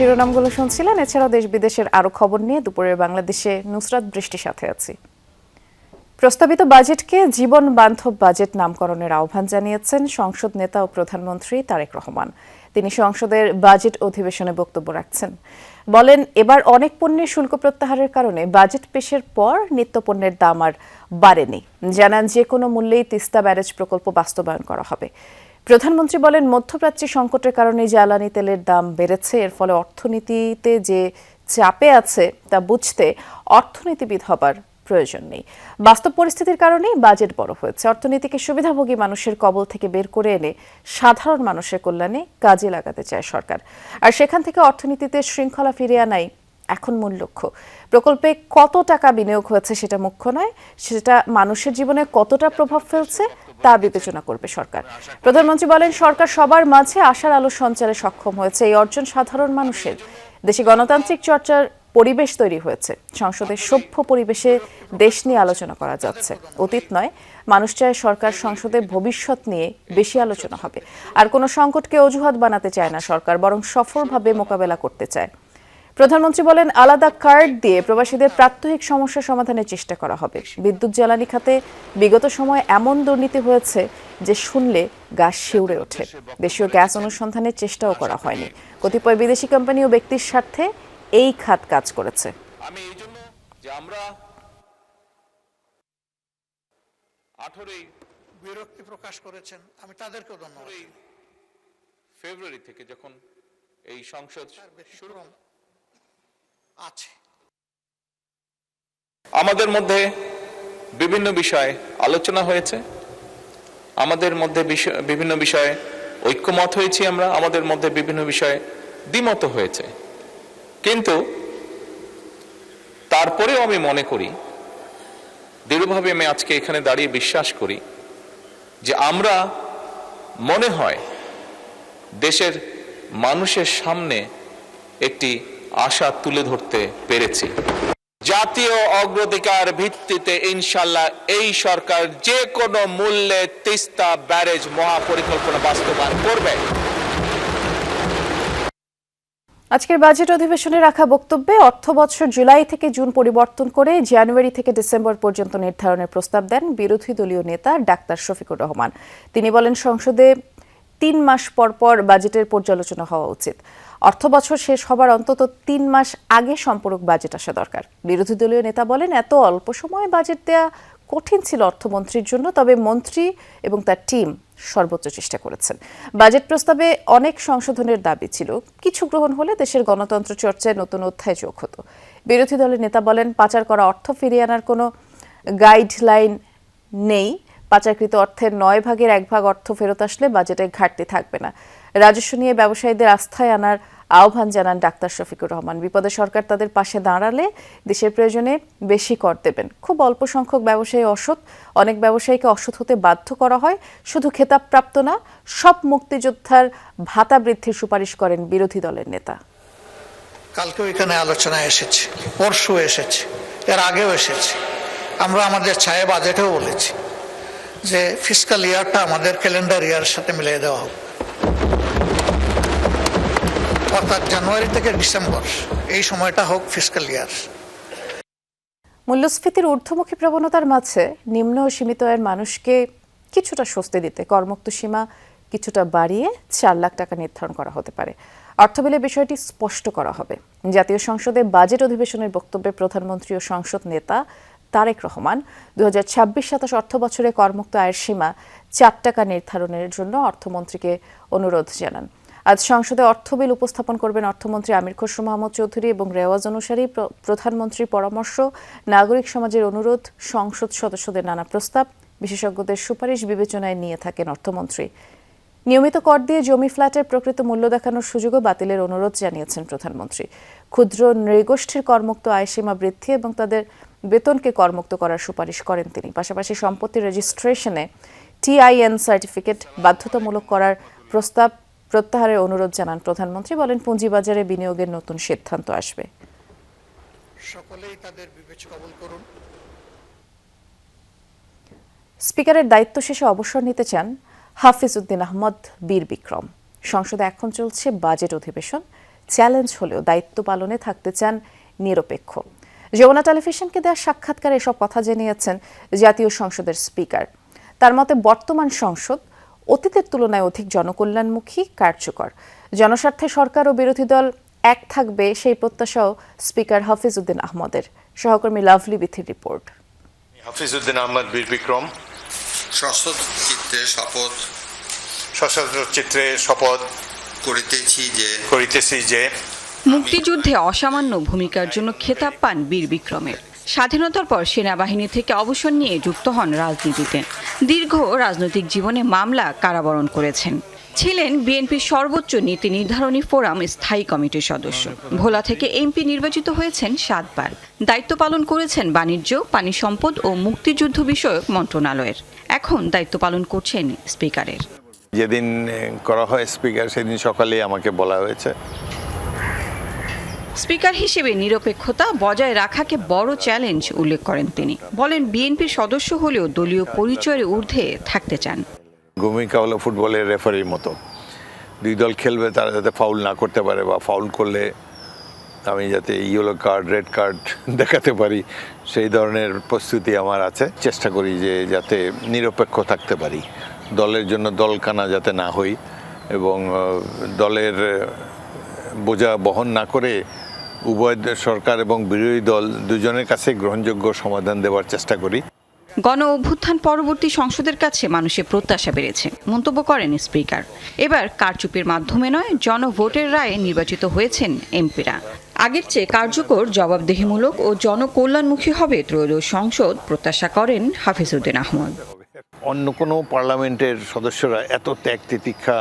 শিরোনামগুলো শুনছিলেন। এছাড়াও দেশ বিদেশের আরো খবর নিয়ে দুপুরের বাংলাদেশে নুসরাত বৃষ্টির সাথে আছি। প্রস্তাবিত বাজেটকে জীবন বান্ধব বাজেট নামকরণের আহ্বান জানিয়েছেন সংসদ নেতা ও প্রধানমন্ত্রী তারেক রহমান। তিনি সংসদের বাজেট অধিবেশনে বক্তব্য রাখছেন। বলেন, এবার অনেক পণ্যের শুল্ক প্রত্যাহারের কারণে বাজেট পেশের পর নিত্যপণ্যের দাম আর বাড়েনি। জানান, যে কোনো মূল্যেই তিস্তা ব্যারেজ প্রকল্প বাস্তবায়ন করা হবে। প্রধানমন্ত্রী বলেন, মধ্যপ্রাচ্যে সংকটের কারণে জ্বালানি তেলের দাম বেড়েছে। এর ফলে অর্থনীতিতে যে চাপে আছে তা বুঝতে অর্থনীতিবিদ হবার প্রয়োজন নেই। বাস্তব পরিস্থিতির কারণেই বাজেট বড় হয়েছে। অর্থনীতিকে সুবিধাভোগী মানুষের কবল থেকে বের করে এনে সাধারণ মানুষের কল্যাণে কাজে লাগাতে চায় সরকার। আর সেখান থেকে অর্থনীতিতে শৃঙ্খলা ফিরিয়ে আনাই এখন মূল লক্ষ্য। প্রকল্পে কত টাকা বিনিয়োগ হয়েছে সেটা মুখ্য নয়, সেটা মানুষের জীবনে কতটা প্রভাব ফেলছে তা বিবেচনা করবে সরকার। প্রধানমন্ত্রী বলেন, সরকার সবার মাঝে আশার আলো সঞ্চারে সক্ষম হয়েছে। এই অর্জন সাধারণ মানুষের। দেশে গণতান্ত্রিক চর্চার পরিবেশ তৈরি হয়েছে। সংসদের সভ্য পরিবেশে দেশ নিয়ে আলোচনা করা যাচ্ছে। অতীত নয়, মানুষ চায় সরকার সংসদে ভবিষ্যৎ নিয়ে বেশি আলোচনা হবে। আর কোনো সংকটকে অজুহাত বানাতে চায় না সরকার, বরং সফলভাবে মোকাবেলা করতে চায়। প্রধানমন্ত্রী বলেন, আলাদা কার্ড দিয়ে প্রবাসীদের প্রাত্যহিক সমস্যা সমাধানের চেষ্টা করা হবে। বিদ্যুৎ জ্বালানি খাতে বিগত সময়ে এমন দুর্নীতি হয়েছে যে শুনলে গা শিউরে ওঠে। দেশীয় গ্যাস অনুসন্ধানের চেষ্টাও করা হয়নি। কতিপয় বিদেশি কোম্পানি ও ব্যক্তির স্বার্থে এই খাত কাজ করেছে। আমি এই জন্য যে আমরা 18ই বিরক্তি প্রকাশ করেছেন, আমি তাদেরকেও ধন্যবাদ। ফেব্রুয়ারি থেকে যখন এই সংসদ শুরু আছে, আমাদের মধ্যে বিভিন্ন বিষয়ে আলোচনা হয়েছে, আমাদের মধ্যে বিভিন্ন বিষয়ে ঐক্যমত হয়েছি, আমরা আমাদের মধ্যে বিভিন্ন বিষয়ে দ্বিমত হয়েছে। কিন্তু তারপরেও আমি মনে করি, দৃঢ়ভাবে আমি আজকে এখানে দাঁড়িয়ে বিশ্বাস করি যে আমরা মনে হয় দেশের মানুষের সামনে একটি আশা তুলে ধরতে পেরেছি। জাতীয় অগ্রাধিকার ভিত্তিতে ইনশাআল্লাহ এই সরকার যে কোনো মূল্যে তিস্তা ব্যারেজ মহাপরিকল্পনা বাস্তবায়ন করবে। আজকের বাজেট অধিবেশনে রাখা বক্তব্যে অর্থবছর জুলাই থেকে জুন পরিবর্তন করে জানুয়ারি থেকে ডিসেম্বর পর্যন্ত নির্ধারণের প্রস্তাব দেন বিরোধী দলীয় নেতা ডাক্তার শফিকুর রহমান। তিনি বলেন, সংসদে 3 মাস পর পর বাজেটের পর্যালোচনা হওয়া উচিত। অর্থবছর শেষ হবার অন্তত 3 মাস আগে সম্পূরক বাজেট আসা দরকার। বিরোধী দলীয় নেতা বলেন, এত অল্প সময়ে বাজেট দেয়া কঠিন ছিল অর্থমন্ত্রীর জন্য, তবে মন্ত্রী এবং তার টিম সর্বোচ্চ চেষ্টা করেছেন। বাজেট প্রস্তাবে অনেক সংশোধনের দাবি ছিল, কিছু গ্রহণ হলে দেশের গণতন্ত্র চর্চায় নতুন অধ্যায় যোগ হতো। বিরোধী দলের নেতা বলেন, পাচার করা অর্থ ফিরিয়ে আনার কোনো গাইডলাইন নেই। পাচারকৃত অর্থের 9 ভাগের 1 ভাগ অর্থ ফেরত আসলে বাজেটে ঘাটতি থাকবে না। রাজস্ব নিয়ে ব্যবসায়ীদের আস্থায় আনার আহ্বান জানান ডাক্তার শফিকুর রহমান। বিপদে সরকার তাদের পাশে দাঁড়ালে দেশের প্রয়োজনে বেশি কর দেবেন। খুব অল্প সংখ্যক ব্যবসায়ী অসৎ, অনেক ব্যবসায়ীকে অসৎ হতে বাধ্য করা হয়। শুধু খেতাবপ্রাপ্ত না, সব মুক্তিযোদ্ধার ভাতা বৃদ্ধির সুপারিশ করেন বিরোধী দলের নেতা। কালকেও এখানে আলোচনায় এসেছে, পরশু এসেছে, এর আগেও এসেছে। আমরা আমাদের ছায়া বাজেটেও বলেছি যে ফিসকাল ইয়ারটা আমাদের ক্যালেন্ডার ইয়ারের সাথে মিলিয়ে দেওয়া হোক, অর্থাৎ জানুয়ারি থেকে ডিসেম্বর এই সময়টা হোক ফিসকাল ইয়ার। মূল্যস্ফীতির ঊর্ধ্বমুখী প্রবণতার মাঝে নিম্ন ও সীমিত আয়ের মানুষকে কিছুটা স্বস্তি দিতে করমুক্ত সীমা কিছুটা বাড়িয়ে 4 লাখ টাকা নির্ধারণ করা হতে পারে। অর্থবিলে বিষয়টি স্পষ্ট করা হবে। জাতীয় সংসদে বাজেট অধিবেশনের বক্তব্যে প্রধানমন্ত্রী ও সংসদ নেতা তারেক রহমান 2026-27 অর্থ বছরে করমুক্ত আয়ের সীমা 4 টাকা নির্ধারণের জন্য অর্থমন্ত্রীকে অনুরোধ জানান। আজ সংসদে অর্থবিল উপস্থাপন করবেন অর্থমন্ত্রী আমির খসরু মাহমুদ চৌধুরী এবং রেওয়াজ অনুসারী প্রধানমন্ত্রীর পরামর্শ, নাগরিক সমাজের অনুরোধ, সংসদ সদস্যদের নানা প্রস্তাব, বিশেষজ্ঞদের সুপারিশ বিবেচনায় নিয়ে থাকেন অর্থমন্ত্রী। নিয়মিত কর দিয়ে জমি ফ্ল্যাটের প্রকৃত মূল্য দেখানোর সুযোগও বাতিলের অনুরোধ জানিয়েছেন প্রধানমন্ত্রী। ক্ষুদ্র নৃগোষ্ঠীর করমুক্ত আয়সীমা বৃদ্ধি এবং তাদের বেতনকে করমুক্ত করার সুপারিশ করেন তিনি। পাশাপাশি সম্পত্তি রেজিস্ট্রেশনে TIN সার্টিফিকেট বাধ্যতামূলক করার প্রস্তাব প্রত্যাহারের অনুরোধ জানান প্রধানমন্ত্রী। বলেন, পুঁজিবাজারে বিনিয়োগের নতুন সিদ্ধান্ত আসবে। সকলেই তাদের বিবেচনা কবুল করুন। স্পিকারের দায়িত্ব শেষে অবসর নিতে চান হাফিজ উদ্দিন আহমদ বীর বিক্রম। সংসদে এখন চলছে বাজেট অধিবেশন। চ্যালেঞ্জ হলেও দায়িত্ব পালনে থাকতে চান নিরপেক্ষ। যমুনা টেলিভিশনকে দেওয়া সাক্ষাৎকারে এসব কথা জানিয়েছেন জাতীয় সংসদের স্পিকার। তার মতে বর্তমান সংসদ অতীতের তুলনায় অধিক জনকল্যাণমুখী, কার্যকর। জনস্বার্থে সরকার ও বিরোধী দল এক থাকবে, সেই প্রত্যাশাও স্পিকার হাফিজ উদ্দিন আহমদের। সহকর্মী লাভলি বিথির রিপোর্ট। হাফিজ উদ্দিন আহমদ বীর বিক্রম। সশস্ত্র চিত্রে শপথ করিতেছি যে মুক্তিযুদ্ধে অসামান্য ভূমিকার জন্য খেতাব পান বীর বিক্রমের। স্বাধীনতার পর সেনাবাহিনী থেকে অবসর নিয়ে যুক্ত হন রাজনীতিতে। দীর্ঘ রাজনৈতিক জীবনে মামলা, কারাবরণ করেছেন। ছিলেন বিএনপির সর্বোচ্চ নীতি নির্ধারণী ফোরাম স্থায়ী কমিটির সদস্য। ভোলা থেকে এমপি নির্বাচিত হয়েছেন 7 বার। দায়িত্ব পালন করেছেন বাণিজ্য, পানি সম্পদ ও মুক্তিযুদ্ধ বিষয়ক মন্ত্রণালয়ের। এখন দায়িত্ব পালন করছেন স্পিকারের। যেদিন করা হয় স্পিকার, সেদিন সকালে আমাকে বলা হয়েছে। স্পিকার হিসেবে নিরপেক্ষতা বজায় রাখাকে বড় চ্যালেঞ্জ উল্লেখ করেন তিনি। বলেন বিএনপির সদস্য হলেও দলীয় পরিচয়ের ঊর্ধ্বে থাকতে চান। ভূমিকা হলো ফুটবলের রেফারির মতো। দুই দল খেলবে, তারা যাতে ফাউল না করতে পারে, বা ফাউল করলে আমি যাতে ইয়েলো কার্ড, রেড কার্ড দেখাতে পারি, সেই ধরনের প্রস্তুতি আমার আছে। চেষ্টা করি যে যাতে নিরপেক্ষ থাকতে পারি, দলের জন্য দলকানা যাতে না হই, এবং দলের বোঝা বহন না করে উভয় সরকার এবং বিরোধী দল দুজনের কাছে গ্রহণযোগ্য সমাধান দেওয়ার চেষ্টা করি। গণ অভ্যুত্থান পরবর্তী সংসদের কাছে মানুষের প্রত্যাশা বেড়েছে, মন্তব্য করেন স্পিকার। এবার কারচুপির মাধ্যমে নয়, জনভোটের রায়ে নির্বাচিত হয়েছেন এমপিরা। আগের চেয়ে কার্যকর, জবাবদিহিমূলক ও জনকল্যাণমুখী হবে ত্রয়োদশ সংসদ, প্রত্যাশা করেন হাফিজ উদ্দিন আহমদ। অন্য কোনো পার্লামেন্টের সদস্যরা এত ত্যাগ তিতিক্ষা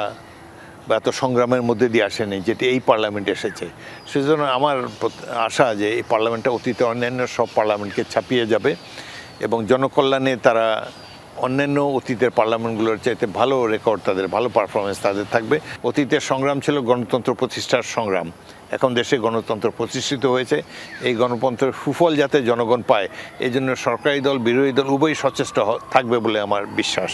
বা এত সংগ্রামের মধ্যে দিয়ে আসেনি যেটি এই পার্লামেন্টে এসেছে। সেজন্য আমার আশা যে এই পার্লামেন্টটা অতীতে অন্যান্য সব পার্লামেন্টকে ছাপিয়ে যাবে এবং জনকল্যাণে তারা অন্যান্য অতীতের পার্লামেন্টগুলোর চাইতে ভালো রেকর্ড, তাদের ভালো পারফরমেন্স তাদের থাকবে। অতীতের সংগ্রাম ছিল গণতন্ত্র প্রতিষ্ঠার সংগ্রাম। এখন দেশে গণতন্ত্র প্রতিষ্ঠিত হয়েছে। এই গণতন্ত্রের সুফল যাতে জনগণ পায়, এই জন্য সরকারি দল, বিরোধী দল উভয়ই সচেষ্ট থাকবে বলে আমার বিশ্বাস।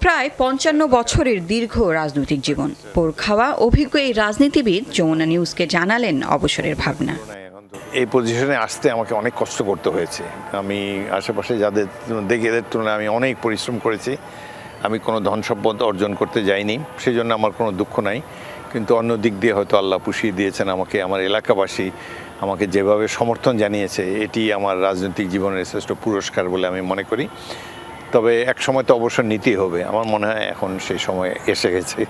প্রায় 55 বছরের দীর্ঘ রাজনৈতিক জীবন, পোর খাওয়া অভিজ্ঞ এই রাজনীতিবিদ যমুনা নিউজকে জানালেন অবসরের ভাবনা। এই পজিশনে আসতে আমাকে অনেক কষ্ট করতে হয়েছে। আমি আশেপাশে যাদের দেখি এদের তুলনায় আমি অনেক পরিশ্রম করেছি। আমি কোনো ধন সম্পদ অর্জন করতে যাইনি, সেই জন্য আমার কোনো দুঃখ নাই। কিন্তু অন্য দিক দিয়ে হয়তো আল্লাহ পুষিয়ে দিয়েছেন আমাকে। আমার এলাকাবাসী আমাকে যেভাবে সমর্থন জানিয়েছে, এটি আমার রাজনৈতিক জীবনের শ্রেষ্ঠ পুরস্কার বলে আমি মনে করি। তবে এক সময় তো অবসর নিতেই হবে, আমার মনে হয় এখন সেই সময় এসে গেছে।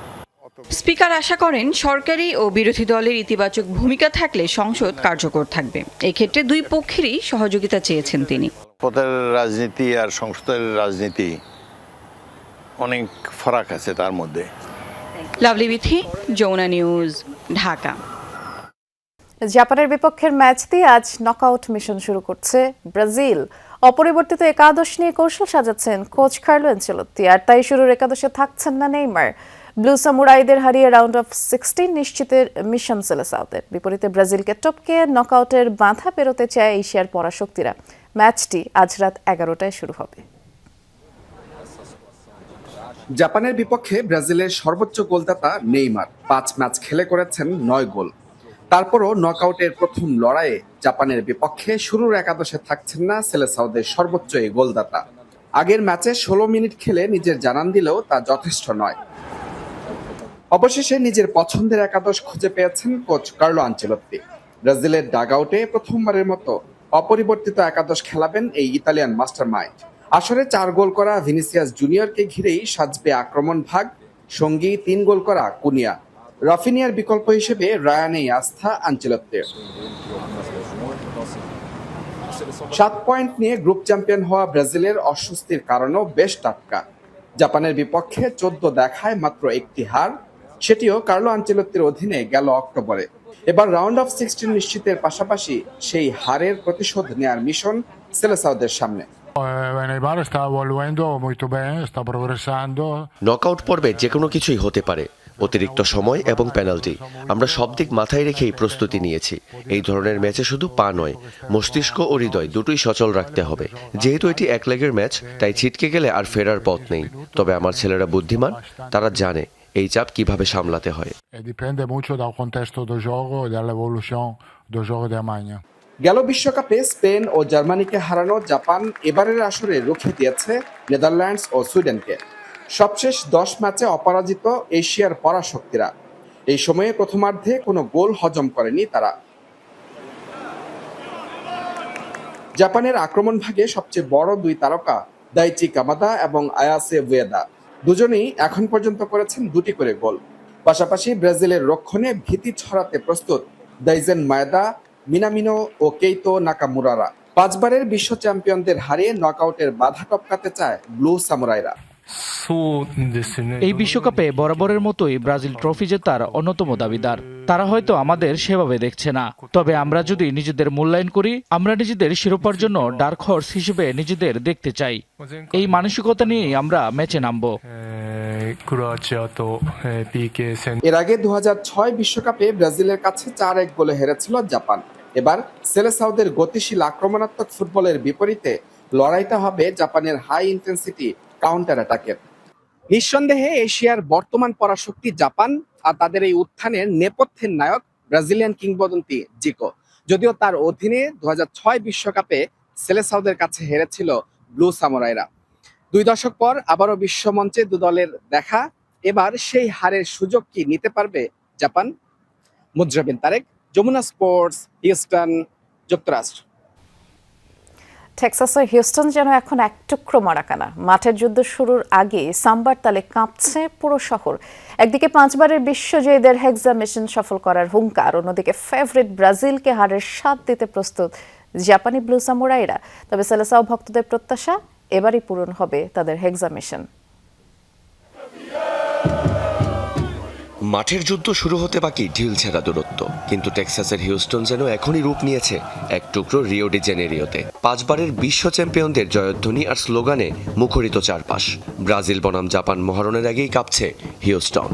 স্পিকার আশা করেন সরকারি ও বিরোধী দলের ইতিবাচক ভূমিকা থাকলে সংসদ কার্যকর থাকবে। এক্ষেত্রে দুই পক্ষেরই সহযোগিতা চেয়েছেন তিনি। পদের রাজনীতি আর সংসদের রাজনীতি অনেক ফারাক আছে তার মধ্যে। লাভলি বিথি, যমুনা নিউজ, ঢাকা। জাপানের বিপক্ষের ম্যাচ দিয়ে আজ নকআউট মিশন শুরু করছে ব্রাজিল। অপরিবর্তিত একাদশ নিয়ে কৌশল সাজাচ্ছেন কোচ কার্লো আনচেলত্তি, আর তাই শুরুর একাদশে থাকছেন না নেইমার। ব্লু সামুরাইদের হারিয়ে রাউন্ড অফ 16 নিশ্চিতের মিশন সেলেসাওদের। বিপরীতে ব্রাজিলকে টপকে নকআউটের বাঁধা পেরোতে চায় এশিয়ার পরাশক্তিরা। ম্যাচটি আজ রাত 11টায় শুরু হবে। জাপানের বিপক্ষে ব্রাজিলের সর্বোচ্চ গোলদাতা নেইমার 5 ম্যাচ খেলে করেছেন 9 গোল। তারপরও নকআউটের প্রথম লড়াইয়ে জাপানের বিপক্ষে শুরুর একাদশে থাকছেন না সেলেসাওদের সর্বোচ্চ এই গোলদাতা। আগের ম্যাচে 16 মিনিট খেলে নিজের জানান দিলেও তা যথেষ্ট নয়। অবশেষে নিজের পছন্দের একাদশ খুঁজে পেয়েছেন কোচ কার্লো আনচেলত্তি। ব্রাজিলের ডাগআউটে প্রথমবারের মতো অপরিবর্তিত একাদশ খেলাবেন এই ইতালিয়ান মাস্টারমাইন্ড। আসরে 4 গোল করা ভিনিসিয়াস জুনিয়রকে ঘিরেই সাজবে আক্রমণ ভাগ, সঙ্গী 3 গোল করা কুনিয়া। রাফিনিয়ার বিকল্প হিসেবে রায়ানেই আস্থা আনচেলত্তির। 7 পয়েন্ট নিয়ে গ্রুপ চ্যাম্পিয়ন হওয়া ব্রাজিলের অস্বস্তির কারণও বেশ টাটকা। জাপানের বিপক্ষে 14 দেখায় মাত্র 1টি হার, সেটিও কার্লো আনচেলত্তির অধীনে গেল অক্টোবরে। এবার রাউন্ড অফ 16 নিশ্চিতের পাশাপাশি সেই হারের প্রতিশোধ নেয়ার মিশন সেলেসাওদের সামনে। নকআউট পর্বে যে কোনো কিছুই হতে পারে, অতিরিক্ত সময় এবং পেনাল্টি। আমরা সব দিক মাথায় রেখেই প্রস্তুতি নিয়েছি। এই ধরনের ম্যাচে শুধু পা নয়, মস্তিষ্ক ও হৃদয় দুটোই সচল রাখতে হবে। যেহেতু এটি এক লেগের ম্যাচ, তাই ছিটকে গেলে আর ফেরার পথ নেই। তবে আমার ছেলেরা বুদ্ধিমান, তারা জানে এই চাপ কিভাবে সামলাতে হয়। E dipende molto dal contesto do gioco e dall'evoluzione do gioco di Alemagna. গেল বিশ্বকাপে স্পেন ও জার্মানিকে হারানো জাপান এবারের আসরে রুখে দিয়েছে নেদারল্যান্ডস ও সুইডেনকে। সবশেষ 10 ম্যাচে অপরাজিত এশিয়ার পরাশক্তিরা। এই সময়ে প্রথমার্ধে কোনো গোল হজম করেনি তারা। জাপানের আক্রমণ ভাগে সবচেয়ে বড় দুই তারকা দাইচি কামাদা এবং আয়াসে উয়েদা, দুজনেই এখন পর্যন্ত করেছেন 2টি করে গোল। পাশাপাশি ব্রাজিলের রক্ষণে ভীতি ছড়াতে প্রস্তুত দাইজেন মায়েদা, মিনামিনো ও কেইতো নাকামুরারা। 5 বারের বিশ্ব চ্যাম্পিয়নদের হারিয়ে নকআউটের বাধা টপকাতে চায় ব্লু সামুরাইরা। এই বিশ্বকাপে বরাবরের মতোই ব্রাজিল ট্রফি জেতার অন্যতম দাবিদার। তারা হয়তো আমাদের সেভাবে দেখছে না, তবে আমরা যদি নিজেদের মূল্যায়ন করি, আমরা নিজেদের শিরোপার জন্য ডার্ক হর্স হিসেবে নিজেদের দেখতে চাই। এই মানসিকতা নিয়েই আমরা ম্যাচে নামব। এর আগে 2006 বিশ্বকাপে ব্রাজিলের কাছে 4-1 গোলে হেরেছিল জাপান। এবার সেলেসাওদের গতিশীল আক্রমণাত্মক ফুটবলের বিপরীতে লড়াইটা হবে জাপানের হাই ইন্টেন্সিটি কাউন্টার অ্যাটাকের। নিঃসন্দেহে এশিয়ার বর্তমান পরাশক্তি জাপান, আর তাদের এই উত্থানের নেপথ্যের নায়ক ব্রাজিলিয়ান কিংবদন্তি জিকো। যদিও তার অধীনে 2006 বিশ্বকাপে সেলেসাওদের কাছে হেরেছিল ব্লু সামুরাইরা। 2 দশক পর আবারও বিশ্বমঞ্চে দু দলের দেখা। এবার সেই হারের সুযোগ কি নিতে পারবে Japan? Mujrabin Tarek, Jamuna sports, Houston, যুক্তরাষ্ট্র। টেক্সাসের হিউস্টন যেন এখন এক টুকরো মারাকানা। মাঠের যুদ্ধ শুরুর আগে সাম্বার তালে কাঁপছে পুরো শহর। একদিকে 5 বারের বিশ্বজয়ীদের হেক্সা মিশন সফল করার হুঙ্কার, অন্যদিকে ফেভারিট ব্রাজিলকে হারের স্বাদ দিতে প্রস্তুত জাপানি ব্লু সামুরাইরা। তবে সেলেসাও ভক্তদের প্রত্যাশা, এবারই পূরণ হবে তাদের হেক্সা মিশন। মাঠের যুদ্ধ শুরু হতে বাকি ঢিল ছেঁড়া দূরত্ব, কিন্তু টেক্সাসের হিউস্টন যেন এখনই রূপ নিয়েছে এক টুকরো রিও ডি জেনেরিওতে। 5 বারের বিশ্ব চ্যাম্পিয়নদের জয়ধ্বনি আর স্লোগানে মুখরিত চারপাশ। ব্রাজিল বনাম জাপান মহারণের আগেই কাঁপছে হিউস্টন।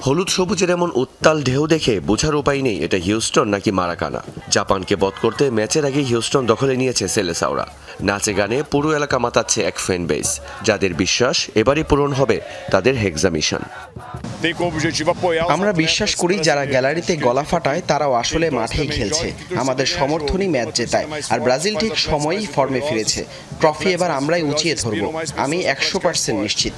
হলুদ সবুজের এমন উত্তাল ঢেউ দেখে বোঝার উপায় নেই এটা হিউস্টন নাকি মারাকানা। জাপানকে বধ করতে ম্যাচের আগেই হিউস্টন দখলে নিয়েছে সেলেসাওরা। নাচে গানে পুরো এলাকা মাতাচ্ছে এক ফ্যান বেস, যাদের বিশ্বাস এবারই পূরণ হবে তাদের হেক্সা মিশন। আমরা বিশ্বাস করি যারা গ্যালারিতে গলা ফাটায় তারাও আসলে মাঠেই খেলছে। আমাদের সমর্থনই ম্যাচ জেতায়, আর ব্রাজিল ঠিক সময়েই ফর্মে ফিরেছে। ট্রফি এবার আমরাই উঁচিয়ে ধরব, আমি 100% নিশ্চিত।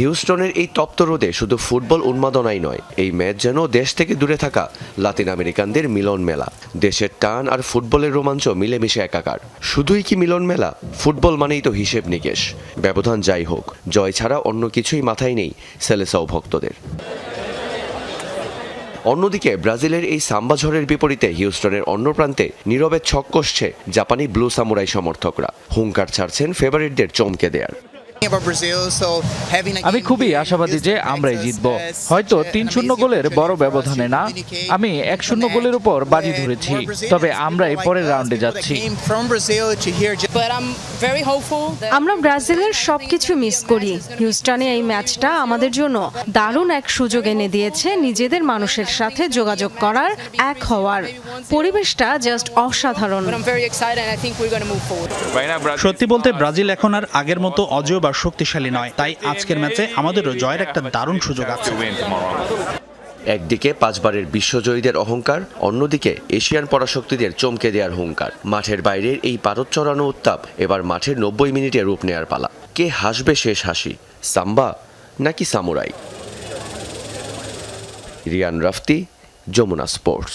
হিউস্টনের এই তপ্ত রোদে শুধু ফুটবল উন্মাদনাই নয়, এই ম্যাচ যেন দেশ থেকে দূরে থাকা লাতিন আমেরিকানদের মিলন মেলা। দেশের টান আর ফুটবলের রোমাঞ্চ মিলেমিশে একাকার। শুধুই কি মিলন মেলা? ফুটবল মানেই তো হিসেব নিকেশ। ব্যবধান যাই হোক, জয় ছাড়া অন্য কিছুই মাথায় নেই সেলেসাও ভক্তদের। অন্যদিকে ব্রাজিলের এই সাম্বা ঝড়ের বিপরীতে হিউস্টনের অন্য প্রান্তে নীরবে ছক কষছে জাপানি ব্লু সামুরাই সমর্থকরা। হুঙ্কার ছাড়ছেন ফেভারিটদের চমকে দেয়ার। আমি খুবই আশাবাদী যে আমরাই জিতব, হয়তো 3-0 গোলের বড় ব্যবধানে না। আমি 1-0 গোলের উপর বাজি ধরেছি, তবে আমরাই পরের রাউন্ডে যাচ্ছি। আমরা ব্রাজিলের সবকিছু মিস করি। হিউস্টনে এই ম্যাচটা আমাদের জন্য দারুণ এক সুযোগ এনে দিয়েছে নিজেদের মানুষের সাথে যোগাযোগ করার, এক হওয়ার। পরিবেশটা জাস্ট অসাধারণ। সত্যি বলতে ব্রাজিল এখন আর আগের মতো অজেয় বা শক্তিশালী নয়, তাই আজকের ম্যাচে আমাদেরও জয়ের একটা দারুণ সুযোগ আছে। একদিকে 5 বারের বিশ্বজয়ীদের অহংকার, অন্যদিকে এশিয়ান পরাশক্তিদের চমকে দেওয়ার হুঙ্কার। মাঠের বাইরের এই পারদ চড়ানো উত্তাপ এবার মাঠের 90 মিনিটে রূপ নেয়ার পালা। কে হাসবে শেষ হাসি, সাম্বা নাকি সামুরাই? রিয়ান রাফতি, যমুনা স্পোর্টস।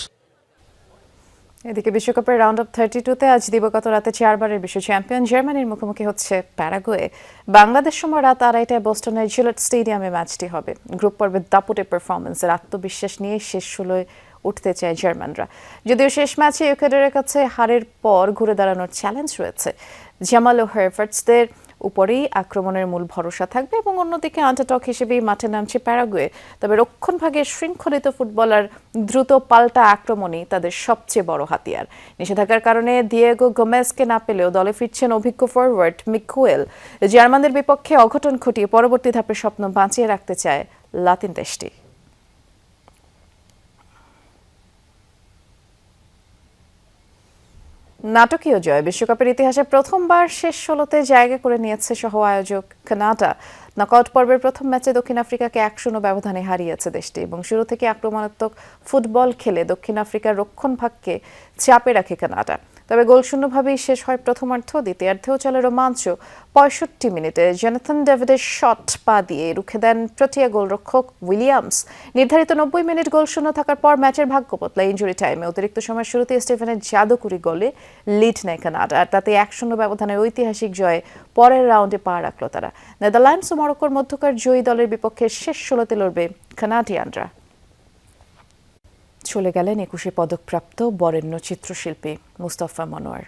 এদিকে বিশ্বকাপের রাউন্ড অফ 32-তে আজ দিবাগত রাতে 4 বারের বিশ্ব চ্যাম্পিয়ন জার্মানির মুখোমুখি হচ্ছে প্যারাগুয়ে। বাংলাদেশ সময় রাত 2:30টায় বোস্টনের জিলেট স্টেডিয়ামে ম্যাচটি হবে। গ্রুপ পর্বে দাপুটে পারফরমেন্সের আত্মবিশ্বাস নিয়ে শেষ 16-য় উঠতে চায় জার্মানরা। যদিও শেষ ম্যাচে ইকুয়েডরের কাছে হারের পর ঘুরে দাঁড়ানোর চ্যালেঞ্জ রয়েছে। জামাল ও হেরফার্টসদের উপরেই আক্রমণের মূল ভরসা থাকবে এবং অন্যদিকে আন্ডারডগ হিসেবেই মাঠে নামছে প্যারাগুয়ে। তবে রক্ষণভাগের শৃঙ্খলিত ফুটবলার দ্রুত পাল্টা আক্রমণই তাদের সবচেয়ে বড় হাতিয়ার। নিষেধাজ্ঞার কারণে দিয়েগো গোমেজকে না পেলেও দলে ফিরছেন অভিজ্ঞ ফরওয়ার্ড মিকুয়েল। জার্মানদের বিপক্ষে অঘটন ঘটিয়ে পরবর্তী ধাপের স্বপ্ন বাঁচিয়ে রাখতে চায় লাতিন দেশটি। নাটকীয় জয় বিশ্বকাপের ইতিহাসে প্রথমবার শেষ 16তে জায়গা করে নিয়েছে সহ আয়োজক কানাডা। নকআউট পর্বের প্রথম ম্যাচে দক্ষিণ আফ্রিকাকে 1-0 ব্যবধানে হারিয়েছে দেশটি এবং শুরু থেকে আক্রমণাত্মক ফুটবল খেলে দক্ষিণ আফ্রিকার রক্ষণভাগকে চাপে রাখে কানাডা। তবে গোলশূন্যভাবেই শেষ হয় প্রথমার্ধ। দ্বিতীয়ার্ধেও চলে রোমাঞ্চ। 65 মিনিটে জোনাথন ডেভিডের শট পা দিয়ে রুখে দেন প্রোটিয়া গোলরক্ষক উইলিয়ামস। নির্ধারিত 90 মিনিট গোলশূন্য থাকার পর ম্যাচের ভাগ্য বদলায় ইনজুরি টাইমে। অতিরিক্ত সময় শুরুতে স্টিফেনের জাদুকরি গোলে লিড নেয় কানাডা, আর তাতে 1-0 ব্যবধানের ঐতিহাসিক জয়ে পরের রাউন্ডে পা রাখল তারা। নেদারল্যান্ডস ও মরক্কোর মধ্যকার জয়ী দলের বিপক্ষে শেষ 16তে লড়বে কানাডিয়ানরা। চলে গেলেন 21 পদকপ্রাপ্ত বরেণ্য চিত্রশিল্পী মুস্তাফা মনোয়ার।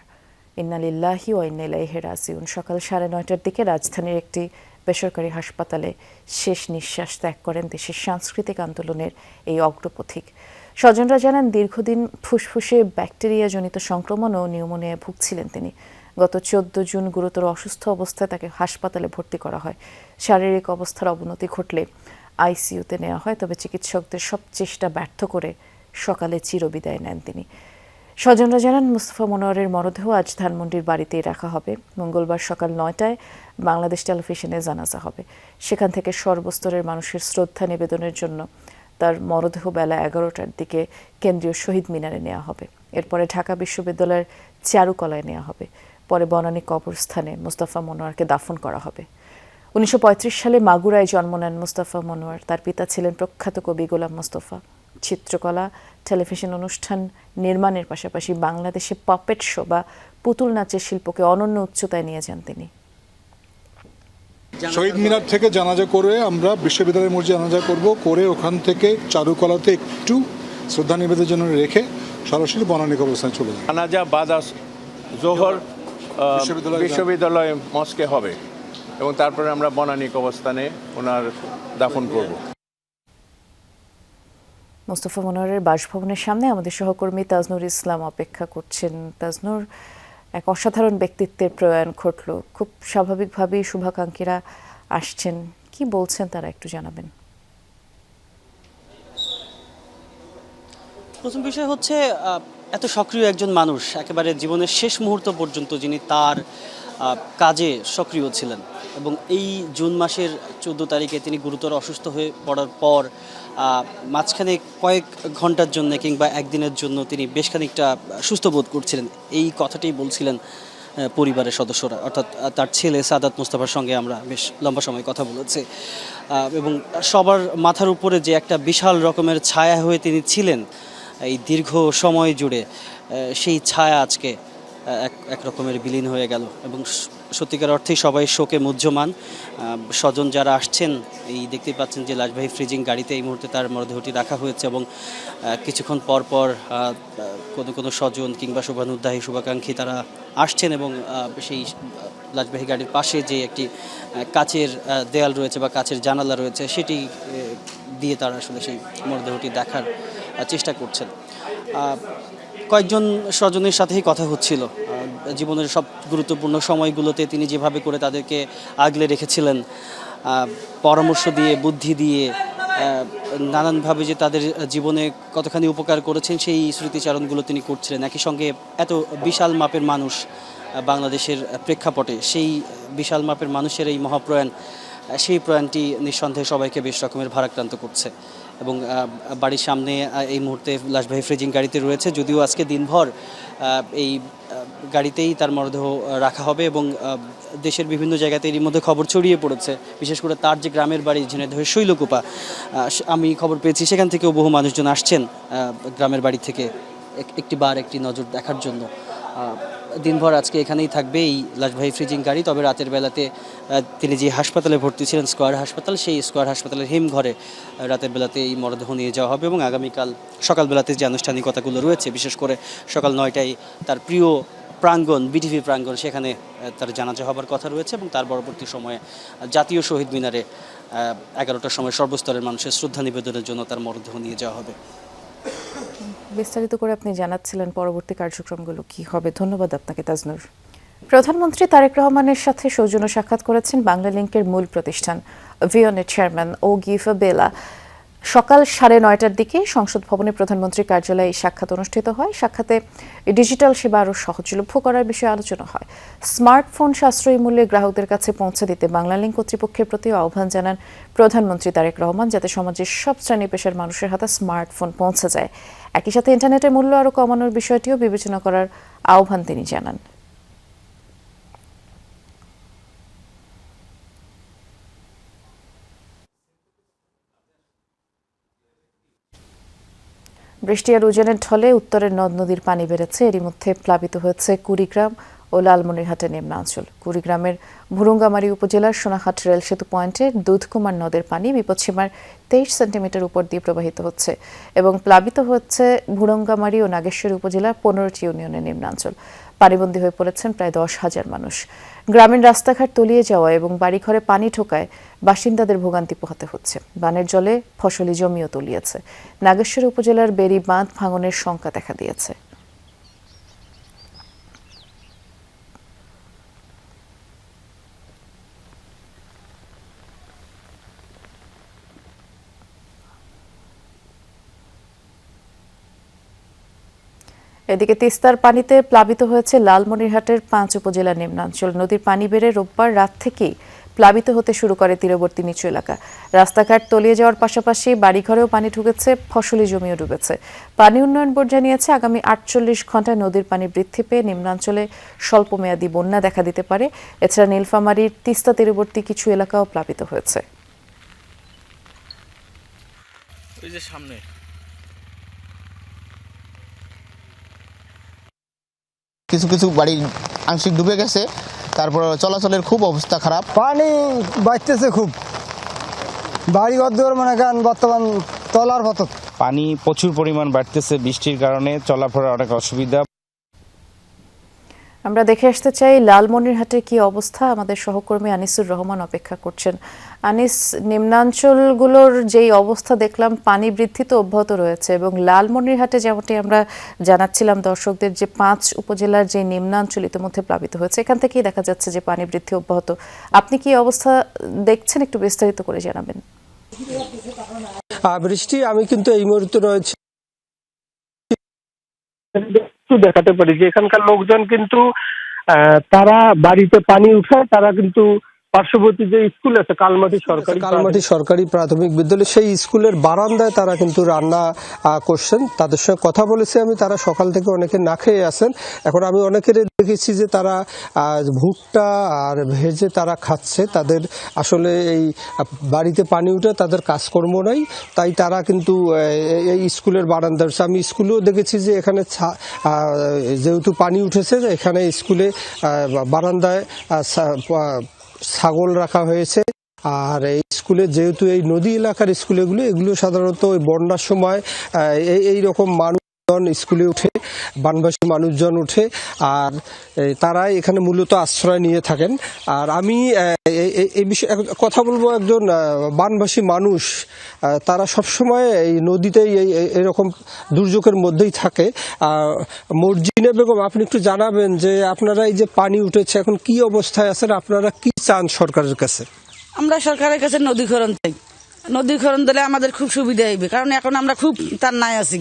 ইন্না লিল্লাহি ওয়া ইন্না ইলাইহি রাজিউন। সকাল 9:30টার দিকে রাজধানীর একটি বেসরকারি হাসপাতালে শেষ নিঃশ্বাস ত্যাগ করেন দেশের সাংস্কৃতিক আন্দোলনের এই অগ্রপথিক। স্বজনরা জানান, দীর্ঘদিন ফুসফুসে ব্যাকটেরিয়াজনিত সংক্রমণ ও নিউমোনিয়ায় ভুগছিলেন তিনি। গত 14 জুন গুরুতর অসুস্থ অবস্থায় তাকে হাসপাতালে ভর্তি করা হয়। শারীরিক অবস্থার অবনতি ঘটলে আইসিইউতে নেওয়া হয়, তবে চিকিৎসকদের সব চেষ্টা ব্যর্থ করে সকালে চিরবিদায় নেন তিনি। স্বজনরা জানান, মুস্তাফা মনোয়ারের মরদেহ আজ ধানমন্ডির বাড়িতেই রাখা হবে। মঙ্গলবার সকাল 9টায় বাংলাদেশ টেলিভিশনে জানাজা হবে। সেখান থেকে সর্বস্তরের মানুষের শ্রদ্ধা নিবেদনের জন্য তার মরদেহ বেলা 11টার দিকে কেন্দ্রীয় শহীদ মিনারে নেওয়া হবে। এরপরে ঢাকা বিশ্ববিদ্যালয়ের চারুকলায় নেওয়া হবে। পরে বনানী কবরস্থানে মুস্তাফা মনোয়ারকে দাফন করা হবে। 1935 সালে মাগুরায় জন্ম নেন মুস্তাফা মনোয়ার। তার পিতা ছিলেন প্রখ্যাত কবি গোলাম মোস্তফা। চিত্রকলা, টেলিভিশন অনুষ্ঠান নির্মাণের পাশাপাশি বাংলাদেশে পাপেট শো বা পুতুল নাচের শিল্পকে অনন্য উচ্চতায় নিয়ে যান তিনি। শহীদ মিনার থেকে জানাজা করে আমরা বিশ্ববিদ্যালয়ের মসজিদে জানাজা করব, করে ওখান থেকে চারুকলাতে একটু শ্রদ্ধা নিবেদনের জন্য রেখে সরাসরি বনানী কবরস্থানে চলে যাব। জানাজা বাদা জোহর বিশ্ববিদ্যালয় মস্কে হবে এবং তারপরে আমরা বনানী কবরস্থানে ওনার দাফন করব। মুস্তাফা মনোয়ারের বাসভবনের সামনে আমাদের সহকর্মী তাজনুর ইসলাম অপেক্ষা করছেন। তাজনুর, এক অসাধারণ ব্যক্তিত্বের প্রয়াণ ঘটল, খুব স্বাভাবিকভাবেই শুভাকাঙ্ক্ষীরা আসছেন, কি বলছেন তারা একটু জানাবেন। প্রথম বিষয় হচ্ছে এত সক্রিয় একজন মানুষ, একেবারে জীবনের শেষ মুহূর্ত পর্যন্ত যিনি তার কাজে সক্রিয় ছিলেন এবং এই জুন মাসের 14 তারিখে তিনি গুরুতর অসুস্থ হয়ে পড়ার পর মাঝখানে কয়েক ঘন্টার জন্য কিংবা একদিনের জন্য তিনি বেশ খানিকটা সুস্থ বোধ করছিলেন। এই কথাটাই বলছিলেন পরিবারের সদস্যরা, অর্থাৎ তার ছেলে সাদাত মোস্তফার সঙ্গে আমরা বেশ লম্বা সময় কথা বলেছি এবং সবার মাথার উপরে যে একটা বিশাল রকমের ছায়া হয়ে তিনি ছিলেন এই দীর্ঘ সময় জুড়ে, সেই ছায়া আজকে এক রকমের বিলীন হয়ে গেল এবং সত্যিকার অর্থেই সবাই শোকে মুহ্যমান। স্বজন যারা আসছেন, এই দেখতেই পাচ্ছেন যে লাশবাহী ফ্রিজিং গাড়িতে এই মুহূর্তে তার মরদেহটি রাখা হয়েছে এবং কিছুক্ষণ পর পর কোনো স্বজন কিংবা শুভানুদ্দায়ী শুভাকাঙ্ক্ষী তারা আসছেন এবং সেই লাশবাহী গাড়ির পাশে যে একটি কাচের দেয়াল রয়েছে বা কাচের জানালা রয়েছে সেটি দিয়ে তারা আসলে সেই মরদেহটি দেখার চেষ্টা করছেন। কয়েকজন স্বজনের সাথেই কথা হচ্ছিল, জীবনের সব গুরুত্বপূর্ণ সময়গুলোতে তিনি যেভাবে করে তাদেরকে আগলে রেখেছিলেন, পরামর্শ দিয়ে, বুদ্ধি দিয়ে, নানানভাবে যে তাদের জীবনে কতখানি উপকার করেছেন সেই স্মৃতিচারণগুলো তিনি করছিলেন। একই সঙ্গে এত বিশাল মাপের মানুষ বাংলাদেশের প্রেক্ষাপটে, সেই বিশাল মাপের মানুষের এই মহাপ্রয়াণ, সেই প্রয়াণটি নিঃসন্দেহে সবাইকে বেশ রকমের ভারাক্রান্ত করছে এবং বাড়ির সামনে এই মুহূর্তে লাশবাহী ফ্রিজিং গাড়িতে রয়েছে, যদিও আজকে দিনভর এই গাড়িতেই তার মরদেহ রাখা হবে এবং দেশের বিভিন্ন জায়গাতে এর মধ্যে খবর ছড়িয়ে পড়েছে, বিশেষ করে তার যে গ্রামের বাড়ি ঝিনাইদহের শৈলকুপা, আমি খবর পেয়েছি সেখান থেকেও বহু মানুষজন আসছেন গ্রামের বাড়ি থেকে একটি নজর দেখার জন্য। দিনভর আজকে এখানেই থাকবে এই লাশবাহী ফ্রিজিং গাড়ি, তবে রাতের বেলাতে তিনি যে হাসপাতালে ভর্তি ছিলেন, স্কয়ার হাসপাতাল, সেই স্কয়ার হাসপাতালের হিমঘরে রাতের বেলাতে এই মরদেহ নিয়ে যাওয়া হবে এবং আগামীকাল সকালবেলাতে যে আনুষ্ঠানিকতাগুলো রয়েছে, বিশেষ করে সকাল 9টায় তার প্রিয় প্রাঙ্গণ, বিটিভি প্রাঙ্গণ, সেখানে তার জানাজা হবার কথা রয়েছে এবং তার পরবর্তী সময়ে জাতীয় শহীদ মিনারে 11টার সময় সর্বস্তরের মানুষের শ্রদ্ধা নিবেদনের জন্য তার মরদেহ নিয়ে যাওয়া হবে। বিস্তারিত করে আপনি জানাচ্ছিলেন পরবর্তী কার্যক্রমগুলো কি হবে। ধন্যবাদ আপনাকে তাজনুর। প্রধানমন্ত্রী তারেক রহমানের সাথে সৌজন্য সাক্ষাৎ করেছেন বাংলালিংকের মূল প্রতিষ্ঠান ভিওনের চেয়ারম্যান ওগি ফাবেলা। সকাল 9:30টার দিকে সংসদ ভবনে প্রধানমন্ত্রীর কার্যালয়ে এই সাক্ষাৎ অনুষ্ঠিত হয়। সাক্ষাতে ডিজিটাল সেবা আরও সহজলভ্য করার বিষয়ে আলোচনা হয়। স্মার্টফোন সাশ্রয়ী মূল্যে গ্রাহকদের কাছে পৌঁছে দিতে বাংলালিংক কর্তৃপক্ষের প্রতি আহ্বান জানান প্রধানমন্ত্রী তারেক রহমান, যাতে সমাজের সব শ্রেণী পেশার মানুষের হাতে স্মার্টফোন পৌঁছে যায়। একই সাথে ইন্টারনেটের মূল্য আরও কমানোর বিষয়টিও বিবেচনা করার আহ্বান তিনি জানান। বৃষ্টি আর উজানের ঢলে উত্তরের নদ নদীর পানি বেড়েছে। এরই মধ্যে প্লাবিত হয়েছে কুড়িগ্রাম ও লালমনিরহাটের নিম্নাঞ্চল। কুড়িগ্রামের ভুরুঙ্গামারী উপজেলার সোনাহাট রেল সেতু পয়েন্টে দুধকুমার নদের পানি বিপদসীমার 23 সেন্টিমিটার উপর দিয়ে প্রবাহিত হচ্ছে এবং প্লাবিত হচ্ছে ভুরুঙ্গামারী ও নাগেশ্বরী উপজেলার 15টি ইউনিয়নের নিম্নাঞ্চল। পানিবন্দী হয়ে পড়েছেন প্রায় 10,000 মানুষ। গ্রামীণ রাস্তাঘাট তলিয়ে যাওয়া এবং বাড়িঘরে পানি ঢোকায় বাসিন্দাদের ভোগান্তি পোহাতে হচ্ছে। বানের জলে ফসলি জমিও তলিয়েছে। নাগেশ্বরী উপজেলার বেড়ি বাঁধ ভাঙনের শঙ্কা দেখা দিয়েছে। এদিকে তিস্তার পানিতে প্লাবিত হয়েছে লালমনিরহাটের 5 উপজেলার নিম্নাঞ্চল। নদীর পানি বেড়ে রোববার রাত থেকেই প্লাবিত হতে শুরু করে তীরবর্তী নিচু এলাকা। রাস্তাঘাট তলিয়ে যাওয়ার পাশাপাশি বাড়িঘরেও পানি ঢুকেছে, ফসলি জমিও ডুবেছে। পানি উন্নয়ন বোর্ড জানিয়েছে, আগামী 48 ঘন্টায় নদীর পানি বৃদ্ধি পেয়ে নিম্নাঞ্চলে স্বল্পমেয়াদী বন্যা দেখা দিতে পারে। এছাড়া নীলফামারীর তিস্তা তীরবর্তী কিছু এলাকাও প্লাবিত হয়েছে। কিছু কিছু বাড়ি আংশিক ডুবে গেছে, তারপর চলাচলের খুব অবস্থা খারাপ। পানি বাড়তেছে খুব, বাড়ি ঘর মনে করেন বর্তমান তলার মতো। পানি প্রচুর পরিমাণ বাড়তেছে, বৃষ্টির কারণে চলাফেরার অনেক অসুবিধা। আমরা দেখে আসতে চাই লালমনিরহাটের কি অবস্থা। আমাদের সহকর্মী আনিসুর রহমান অপেক্ষা করছেন। আনিস, নিম্নাঞ্চলগুলোর যেই অবস্থা দেখলাম, পানি বৃদ্ধি তো অব্যাহত রয়েছে এবং লালমনিরহাটে যেমনটি আমরা জানাচ্ছিলাম দর্শকদের, যে 5 উপজেলার যে নিম্নাঞ্চল ইতিমধ্যে প্লাবিত হয়েছে, এখান থেকেই দেখা যাচ্ছে যে পানি বৃদ্ধি অব্যাহত। আপনি কি অবস্থা দেখছেন, একটু বিস্তারিত করে জানাবেন। বৃষ্টি, আমি কিন্তু এই মুহূর্তে রয়েছে দেখাতে পারি যে এখানকার লোকজন কিন্তু তারা বাড়িতে পানি উঠায়, তারা কিন্তু পার্শ্ববর্তী যে স্কুল আছে কালমাটি সরকারি প্রাথমিক বিদ্যালয়, সেই স্কুলের বারান্দায় তারা কিন্তু রান্না করছেন। তাদের সঙ্গে কথা বলেছি আমি, তারা সকাল থেকে অনেকে না খেয়ে আছেন। এখন আমি অনেকের দেখেছি যে তারা ভুট্টা আর ভেজে তারা খাচ্ছে। তাদের আসলে এই বাড়িতে পানি উঠে তাদের কাজকর্ম নাই, তাই তারা কিন্তু এই স্কুলের বারান্দায়। আমি স্কুলেও দেখেছি যে এখানে যেহেতু পানি উঠেছে, এখানে স্কুলে বারান্দায় ছাগল রাখা হয়েছে। আর এই স্কুলে যেহেতু এই নদী এলাকার স্কুলগুলো, এগুলো সাধারণত ওই বন্যার সময় এই রকম মানুষজন স্কুলে উঠে, বানভাসী মানুষজন উঠে, আর তারাই এখানে মূলত আশ্রয় নিয়ে থাকেন। আর আমি এই বিষয়ে কথা বলবো, একজন বানভাসী মানুষ, তারা সবসময় এই নদীতেই এরকম দুর্যোগের মধ্যেই থাকে। মর্জিনা বেগম, আপনি একটু জানাবেন যে আপনারা এই যে পানি উঠেছে, এখন কি অবস্থায় আছেন, আপনারা কি চান সরকারের কাছে? আমরা সরকারের কাছে নদীকরণ চাই। নদীকরণ দিলে আমাদের খুব সুবিধা হইবে, কারণ এখন আমরা খুব তার নাই আছি,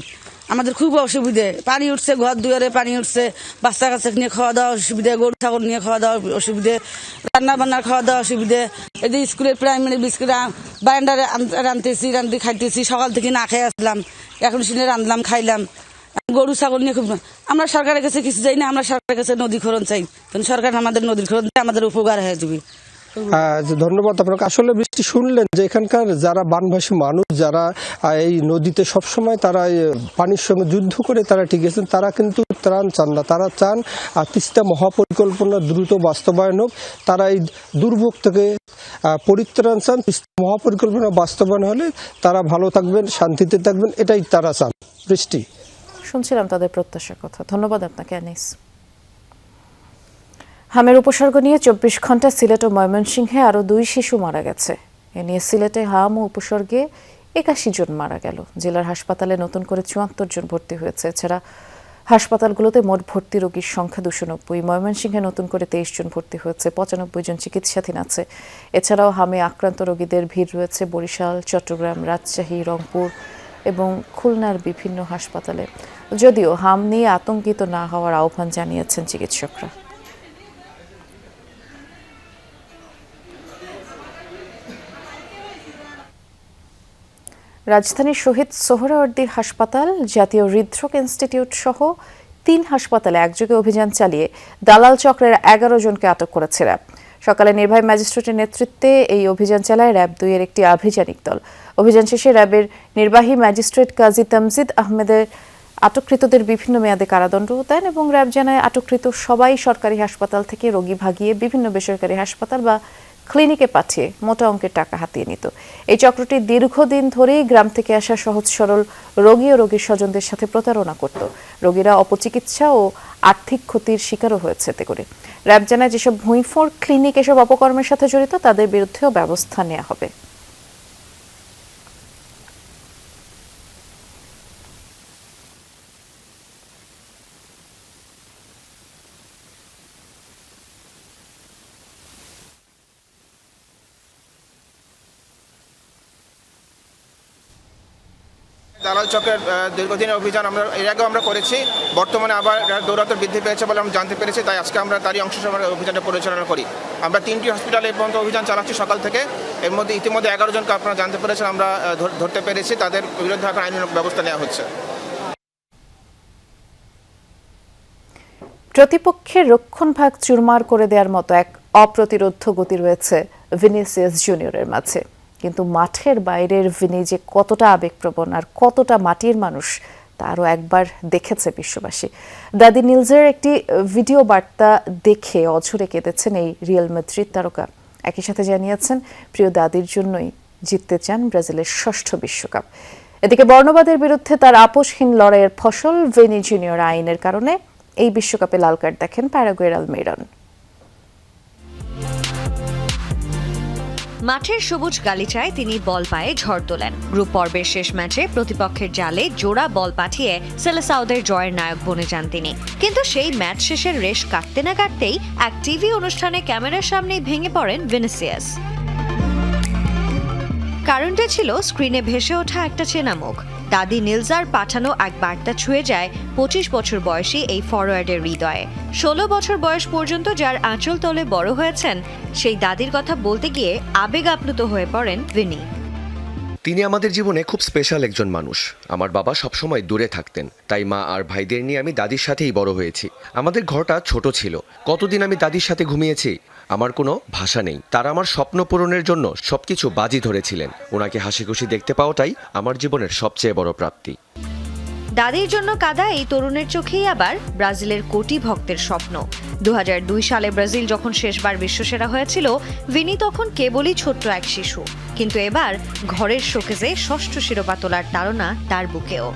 আমাদের খুব অসুবিধে। পানি উঠছে, ঘর দুয়ারে পানি উঠছে, বাচ্চা কাচ্চা নিয়ে খাওয়া দাওয়া অসুবিধে, গরু ছাগল নিয়ে খাওয়া দাওয়া অসুবিধে, রান্না বান্নার খাওয়া দাওয়া অসুবিধে। এই যে স্কুলের প্রাইমারি বিস্কুট বারান্দারে রাঁধতেছি খাইতেছি, সকাল থেকে না খেয়ে আসলাম, এখন শুনে রাঁধলাম খাইলাম। গরু ছাগল নিয়ে খুব, আমরা সরকারের কাছে কিছু চাই না, আমরা সরকারের কাছে নদীকরণ চাই, কারণ সরকার আমাদের নদীকরণ দিয়ে আমাদের উপকার হয়ে যাবে। ধন্যবাদ আপনাকে। আসলে বৃষ্টি, শুনলেন যে এখানকার যারা বানভাসী মানুষ, যারা এই নদীতে সবসময় তারা পানির সঙ্গে যুদ্ধ করে তারা টিকেছেন, তারা কিন্তু ত্রাণ চান না। তারা চান তিস্তা মহাপরিকল্পনা দ্রুত বাস্তবায়ন হোক। তারা এই দুর্ভোগ থেকে পরিত্রাণ চান। তিস্তা মহাপরিকল্পনা বাস্তবায়ন হলে তারা ভালো থাকবেন, শান্তিতে থাকবেন, এটাই তারা চান। বৃষ্টি, শুনছিলাম তাদের প্রত্যাশার কথা। ধন্যবাদ আপনাকে আনিস। হামের উপসর্গ নিয়ে 24 ঘন্টা সিলেট ও ময়মনসিংহে আরও 2 শিশু মারা গেছে। এ নিয়ে সিলেটে হাম ও উপসর্গে 81 জন মারা গেল। জেলার হাসপাতালে নতুন করে 74 জন ভর্তি হয়েছে। এছাড়া হাসপাতালগুলোতে মোট ভর্তি রোগীর সংখ্যা 290। ময়মনসিংহে নতুন করে 23 জন ভর্তি হয়েছে, 95 জন চিকিৎসাধীন আছে। এছাড়াও হামে আক্রান্ত রোগীদের ভিড় রয়েছে বরিশাল, চট্টগ্রাম, রাজশাহী, রংপুর এবং খুলনার বিভিন্ন হাসপাতালে। যদিও হাম নিয়ে আতঙ্কিত না হওয়ার আহ্বান জানিয়েছেন চিকিৎসকরা। রাজধানীর শহীদ সোহরাওয়ার্দী হাসপাতাল, জাতীয় হৃদরোগ ইনস্টিটিউট সহ 3 হাসপাতালে একযোগে অভিযান চালিয়ে দালাল চক্রের 11 জনকে আটক করেছে র্যাব। সকালে নির্বাহী ম্যাজিস্ট্রেটের নেতৃত্বে এই অভিযান চালায় র্যাব 2 এর একটি আভিযানিক দল। অভিযান শেষে র্যাবের নির্বাহী ম্যাজিস্ট্রেট কাজী তামজিদ আহমেদের আটককৃতদের বিভিন্ন মেয়াদে কারাদণ্ড দেন এবং র্যাব জানায় আটককৃত সবাই সরকারি হাসপাতাল থেকে রোগী ভাগিয়ে বিভিন্ন বেসরকারি হাসপাতাল বা ক্লিনিকে পাঠিয়ে মোটা অঙ্কের টাকা হাতিয়ে নিত। এই চক্রটি দীর্ঘদিন ধরেই গ্রাম থেকে আসা সহজ সরল রোগী ও রোগীর স্বজনদের সাথে প্রতারণা করত। রোগীরা অপচিকিৎসা ও আর্থিক ক্ষতির শিকারও হয়েছে এতে করে। র্যাব জানায় যেসব ভুঁইফোড় ক্লিনিক এসব অপকর্মের সাথে জড়িত তাদের বিরুদ্ধেও ব্যবস্থা নেওয়া হবে। দালাল চক্রের দীর্ঘদিনের অভিযান আমরা এর আগেও আমরা করেছি, বর্তমানে আবার দৌরাত্ম্য বৃদ্ধি পেয়েছে বলে আমরা জানতে পেরেছি, তাই আজকে আমরা তারই অংশ হিসেবে অভিযানটা পরিচালনা করি। আমরা 3টি হসপিটালে এই পর্যন্ত অভিযান চালাচ্ছি সকাল থেকে। এর মধ্যে ইতিমধ্যে 11 জনকে আপনারা জানতে পেরেছেন, আমরা ধরতে পেরেছি, তাদের বিরুদ্ধে এখন আইনি ব্যবস্থা নেওয়া হচ্ছে। প্রতিপক্ষের রক্ষণভাগ চুরমার করে দেওয়ার মতো এক অপ্রতিরোধ্য গতি রয়েছে ভিনিসিয়াস জুনিয়রের মাঝে, কিন্তু মাঠের বাইরের ভিনি যে কতটা আবেগপ্রবণ আর কতটা মাটির মানুষ তারও একবার দেখেছে বিশ্ববাসী। দাদি নিলজের একটি ভিডিও বার্তা দেখে অঝরে কেঁদেছেন এই রিয়াল মাদ্রিদ তারকা। একই সাথে জানিয়েছেন প্রিয় দাদির জন্যই জিততে চান ব্রাজিলের 6ষ্ঠ বিশ্বকাপ। এদিকে বর্ণবাদের বিরুদ্ধে তার আপোষহীন লড়াইয়ের ফসল ভিনি জুনিয়র আইনের কারণে এই বিশ্বকাপে লাল কার্ড দেখেন প্যারাগুয়ের আলমেইরন। মাঠের সবুজ গালিচায় তিনি বল পায়ে ঝড় তোলেন। গ্রুপ পর্বের শেষ ম্যাচে প্রতিপক্ষের জালে জোড়া বল পাঠিয়ে সেলেসাওদের জয়ের নায়ক বনে যান তিনি। কিন্তু সেই ম্যাচ শেষের রেশ কাটতে না কাটতেই এক টিভি অনুষ্ঠানে ক্যামেরার সামনেই ভেঙে পড়েন ভিনিসিয়াস। কারণটা ছিল স্ক্রিনে ভেসে ওঠা একটা চেনা মুখ। দাদি নিলজার পাঠানো এক বার্তা ছুঁয়ে যায় 25 বছর বয়সী এই ফরওয়ার্ডের হৃদয়ে। 16 বছর বয়স পর্যন্ত যার আঁচল তলে বড় হয়েছেন, সেই দাদির কথা বলতে গিয়ে আবেগ আপ্লুত হয়ে পড়েন ভিনি। তিনি আমাদের জীবনে খুব স্পেশাল একজন মানুষ। আমার বাবা সবসময় দূরে থাকতেন, তাই মা আর ভাইদের নিয়ে আমি দাদির সাথেই বড় হয়েছি। আমাদের ঘরটা ছোট ছিল, কতদিন আমি দাদির সাথে ঘুমিয়েছি, আমার কোনো ভাষা নেই। তারা আমার স্বপ্ন পূরণের জন্য সবকিছু বাজি ধরেছিলেন। ওনাকে হাসি খুশি দেখতে পাওয়াটাই আমার জীবনের সবচেয়ে বড় প্রাপ্তি। দাদির জন্য কাঁদা এই তরুণের চোখেই আবার ব্রাজিলের কোটি ভক্তের স্বপ্ন। 2002 সালে ব্রাজিল যখন শেষবার বিশ্বসেরা হয়েছিল, ভিনি তখন কেবলই ছোট্ট এক শিশু। কিন্তু এবার ঘরের শোকেজে 6ষ্ঠ শিরোপা তোলার তাড়না তার বুকেও।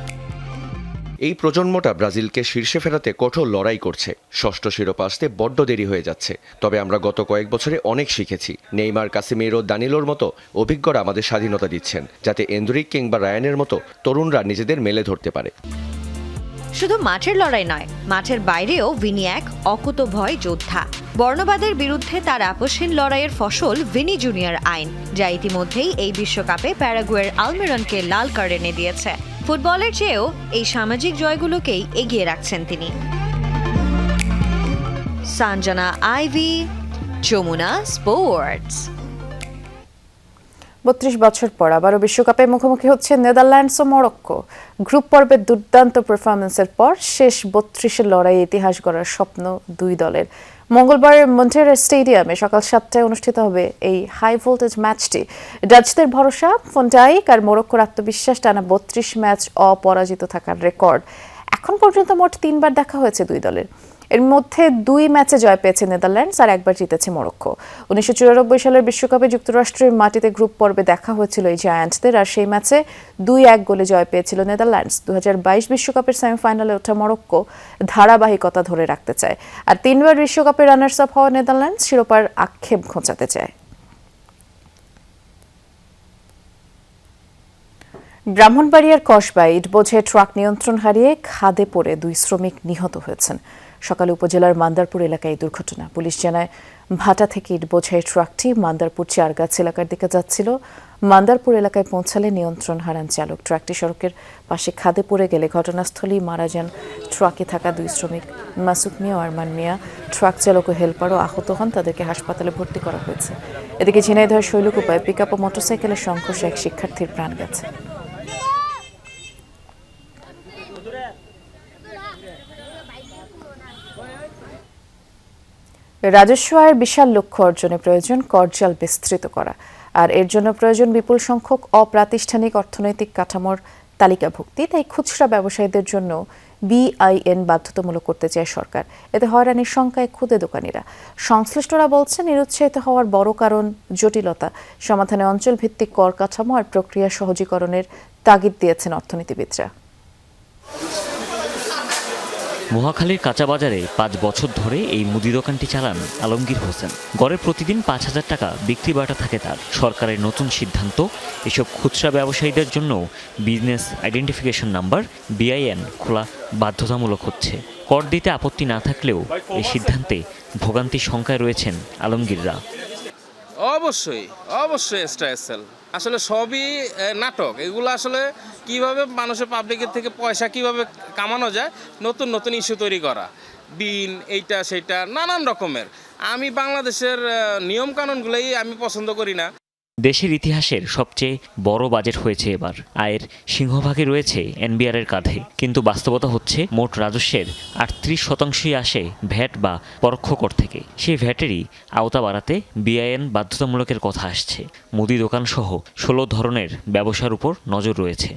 এই প্রজন্মটা ব্রাজিলকে শীর্ষে ফেরাতে কঠোর লড়াই করছে। 6ষ্ঠ শিরোপা আসতে বড্ড দেরি হয়ে যাচ্ছে। তবে আমরা গত কয়েক বছরে অনেক শিখেছি। নেইমার, কাসিমিরো, দানিলোর মতো অভিজ্ঞরা আমাদের স্বাধীনতা দিচ্ছেন, যাতে এন্দ্রিক কিংবা রায়ানের মতো তরুণরা নিজেদের মেলে ধরতে পারে। শুধু মাঠের লড়াই নয়, মাঠের বাইরেও ভিনি এক অকুতোভয় যোদ্ধা। বর্ণবাদের বিরুদ্ধে তার আপোষহীন লড়াইয়ের ফসল ভিনি জুনিয়র আইন, যা ইতিমধ্যেই এই বিশ্বকাপে প্যারাগুয়ের আলমেরনকে লাল কার্ড এনে দিয়েছে। ফুটবলের চেয়েও এই সামাজিক জয়গুলোকেই এগিয়ে রাখছেন তিনি। Sanjana ivy, Jamuna sports. 32 বছর পর আবারও বিশ্বকাপে মুখোমুখি হচ্ছে নেদারল্যান্ডস ও মরক্কো। গ্রুপ পর্বের দুর্দান্ত পারফরমেন্সের পর শেষ 32-এর লড়াইয়ে ইতিহাস গড়ার স্বপ্ন দুই দলের। মঙ্গলবার মন্টেরা স্টেডিয়ামে সকাল 7টায় অনুষ্ঠিত হবে এই হাই ভোল্টেজ ম্যাচটি। ডাচদের ভরসা ফন্টাইক আর মরক্কোর আত্মবিশ্বাস টানা 32 ম্যাচ অপরাজিত থাকার রেকর্ড। এখন পর্যন্ত মোট 3বার দেখা হয়েছে দুই দলের। এর মধ্যে 2 ম্যাচে জয় পেয়েছে নেদারল্যান্ডস আর একবার জিতেছে মরক্কো। 1994 সালের বিশ্বকাপে যুক্তরাষ্ট্রের মাটিতে গ্রুপ পর্বে দেখা হয়েছিল এই জায়ান্টদের, আর সেই ম্যাচে 2-1 গোলে জয় পেয়েছিল নেদারল্যান্ডস। 2022 বিশ্বকাপের সেমিফাইনালে ওঠা মরক্কো ধারাবাহিকতা ধরে রাখতে চায়, আর 3বার বিশ্বকাপের রানার্স আপ হওয়া নেদারল্যান্ডস শিরোপার আক্ষেপ ঘোচাতে চায়। ব্রাহ্মণবাড়িয়ার কসবায় ইটবোঝাই ট্রাক নিয়ন্ত্রণ হারিয়ে খাদে পড়ে 2 শ্রমিক নিহত হয়েছেন। সকালে উপজেলার মান্দারপুর এলাকায় এই দুর্ঘটনা। পুলিশ জানায়, ভাটা থেকে ইটবোঝাই ট্রাকটি মান্দারপুর চারগাছ এলাকার দিকে যাচ্ছিল। মান্দারপুর এলাকায় পৌঁছালে নিয়ন্ত্রণ হারান চালক। ট্রাকটি সড়কের পাশে খাদে পড়ে গেলে ঘটনাস্থলেই মারা যান ট্রাকে থাকা 2 শ্রমিক। মাসুক মিয়া ও আরমান মিয়া, ট্রাক চালক ও হেলপারও আহত হন। তাদেরকে হাসপাতালে ভর্তি করা হয়েছে। এদিকে ঝিনাইদহ শৈলকুপায় পিকআপ ও মোটরসাইকেলের সংঘর্ষে এক শিক্ষার্থীর প্রাণ গেছে। রাজস্ব আয়ের বিশাল লক্ষ্য অর্জনে প্রয়োজন করজাল বিস্তৃত করা, আর এর জন্য প্রয়োজন বিপুল সংখ্যক অপ্রাতিষ্ঠানিক অর্থনৈতিক কাঠামোর তালিকাভুক্তি। তাই খুচরা ব্যবসায়ীদের জন্য BIN বাধ্যতামূলক করতে চায় সরকার। এতে হয়রানির শঙ্কায় ক্ষুদে দোকানিরা। সংশ্লিষ্টরা বলছেন, নিরুৎসাহিত হওয়ার বড় কারণ জটিলতা। সমাধানে অঞ্চলভিত্তিক কর কাঠামো আর প্রক্রিয়া সহজীকরণের তাগিদ দিয়েছেন অর্থনীতিবিদরা। মহাখালীর কাঁচা বাজারে 5 বছর ধরে এই মুদি দোকানটি চালান আলমগীর হোসেন। গড়ে প্রতিদিন 5,000 টাকা বিক্রি বাটা থাকে তার। সরকারের নতুন সিদ্ধান্ত এসব খুচরা ব্যবসায়ীদের জন্য বিজনেস আইডেন্টিফিকেশন নাম্বার BIN খোলা বাধ্যতামূলক হচ্ছে। কর দিতে আপত্তি না থাকলেও এই সিদ্ধান্তে ভোগান্তির শঙ্কায় রয়েছেন আলমগীররা। অবশ্যই এক্সট্রা এসএল আসলে সবই নাটক। এগুলো আসলে কিভাবে মানুষের পাবলিকের থেকে পয়সা কিভাবে কামানো যায়, নতুন নতুন ইস্যু তৈরি করা, বিন এইটা সেটা নানান রকমের। আমি বাংলাদেশের নিয়ম কানুনগুলোই আমি পছন্দ করি না। দেশের ইতিহাসের সবচেয়ে বড় বাজেট হয়েছে এবার। আয়ের সিংহভাগই রয়েছে NBR-এর কাঁধে, কিন্তু বাস্তবতা হচ্ছে মোট রাজস্বের 38% আসে ভ্যাট বা পরোক্ষ কর থেকে। সেই ভ্যাটেরই আওতা বাড়াতে BIN বাধ্যতামূলকের কথা আসছে। মুদি দোকান সহ 16 ধরনের ব্যবসার উপর নজর রয়েছে।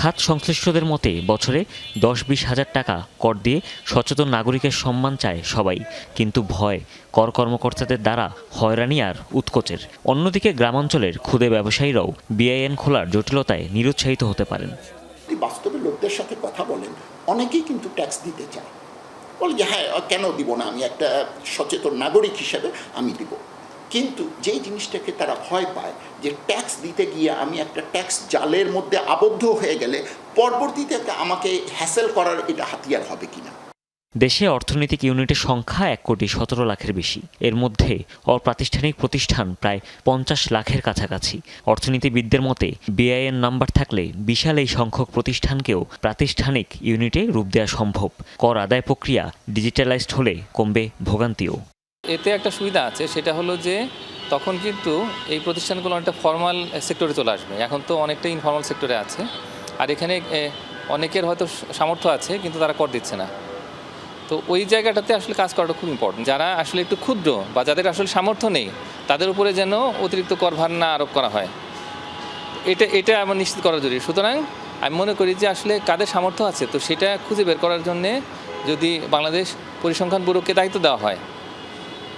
খাত সংশ্লিষ্টদের মতে বছরে 10-20 হাজার টাকা কর দিয়ে সচেতন নাগরিকের সম্মান চায় সবাই, কিন্তু ভয় কর কর্মকর্তাদের দ্বারা হয়রানি আর উৎকোচের। অন্যদিকে গ্রামাঞ্চলের ক্ষুদে ব্যবসায়ীরাও BIN খোলার জটিলতায় নিরুৎসাহিত হতে পারেন। বাস্তবে লোকদের সাথে কথা বলেন, অনেকেই কিন্তু ট্যাক্স দিতে চায়, বলে যে হ্যাঁ কেন দিব না, আমি একটা সচেতন নাগরিক হিসেবে আমি দিব। কিন্তু যেই জিনিসটাকে তারা ভয় পায় যে ট্যাক্স দিতে গিয়ে আমি একটা ট্যাক্স জালের মধ্যে আবদ্ধ হয়ে গেলে পরবর্তীতে আমাকে হ্যাসেল করার এটা হাতিয়ার হবে কিনা। দেশে অর্থনৈতিক ইউনিটের সংখ্যা 1,17 লাখের বেশি। এর মধ্যে অপ্রাতিষ্ঠানিক প্রতিষ্ঠান প্রায় 50 লাখের কাছাকাছি। অর্থনীতিবিদদের মতে BIN নাম্বার থাকলে বিশাল এই সংখ্যক প্রতিষ্ঠানকেও প্রাতিষ্ঠানিক ইউনিটে রূপ দেওয়া সম্ভব। কর আদায় প্রক্রিয়া ডিজিটালাইজড হলে কমবে ভোগান্তিও। এতে একটা সুবিধা আছে, সেটা হলো যে তখন কিন্তু এই প্রতিষ্ঠানগুলো অনেকটা ফর্মাল সেক্টরে চলে আসবে। এখন তো অনেকটা ইনফর্মাল সেক্টরে আছে, আর এখানে অনেকের হয়তো সামর্থ্য আছে কিন্তু তারা কর দিচ্ছে না। তো ওই জায়গাটাতে আসলে কাজ করাটা খুব ইম্পর্টেন্ট। যারা আসলে একটু ক্ষুদ্র বা যাদের আসলে সামর্থ্য নেই তাদের উপরে যেন অতিরিক্ত কর ভার না আরোপ করা হয়, এটা আমার নিশ্চিত করা জরুরি। সুতরাং আমি মনে করি যে আসলে কাদের সামর্থ্য আছে তো সেটা খুঁজে বের করার জন্যে যদি বাংলাদেশ পরিসংখ্যান ব্যুরোকে দায়িত্ব দেওয়া হয়,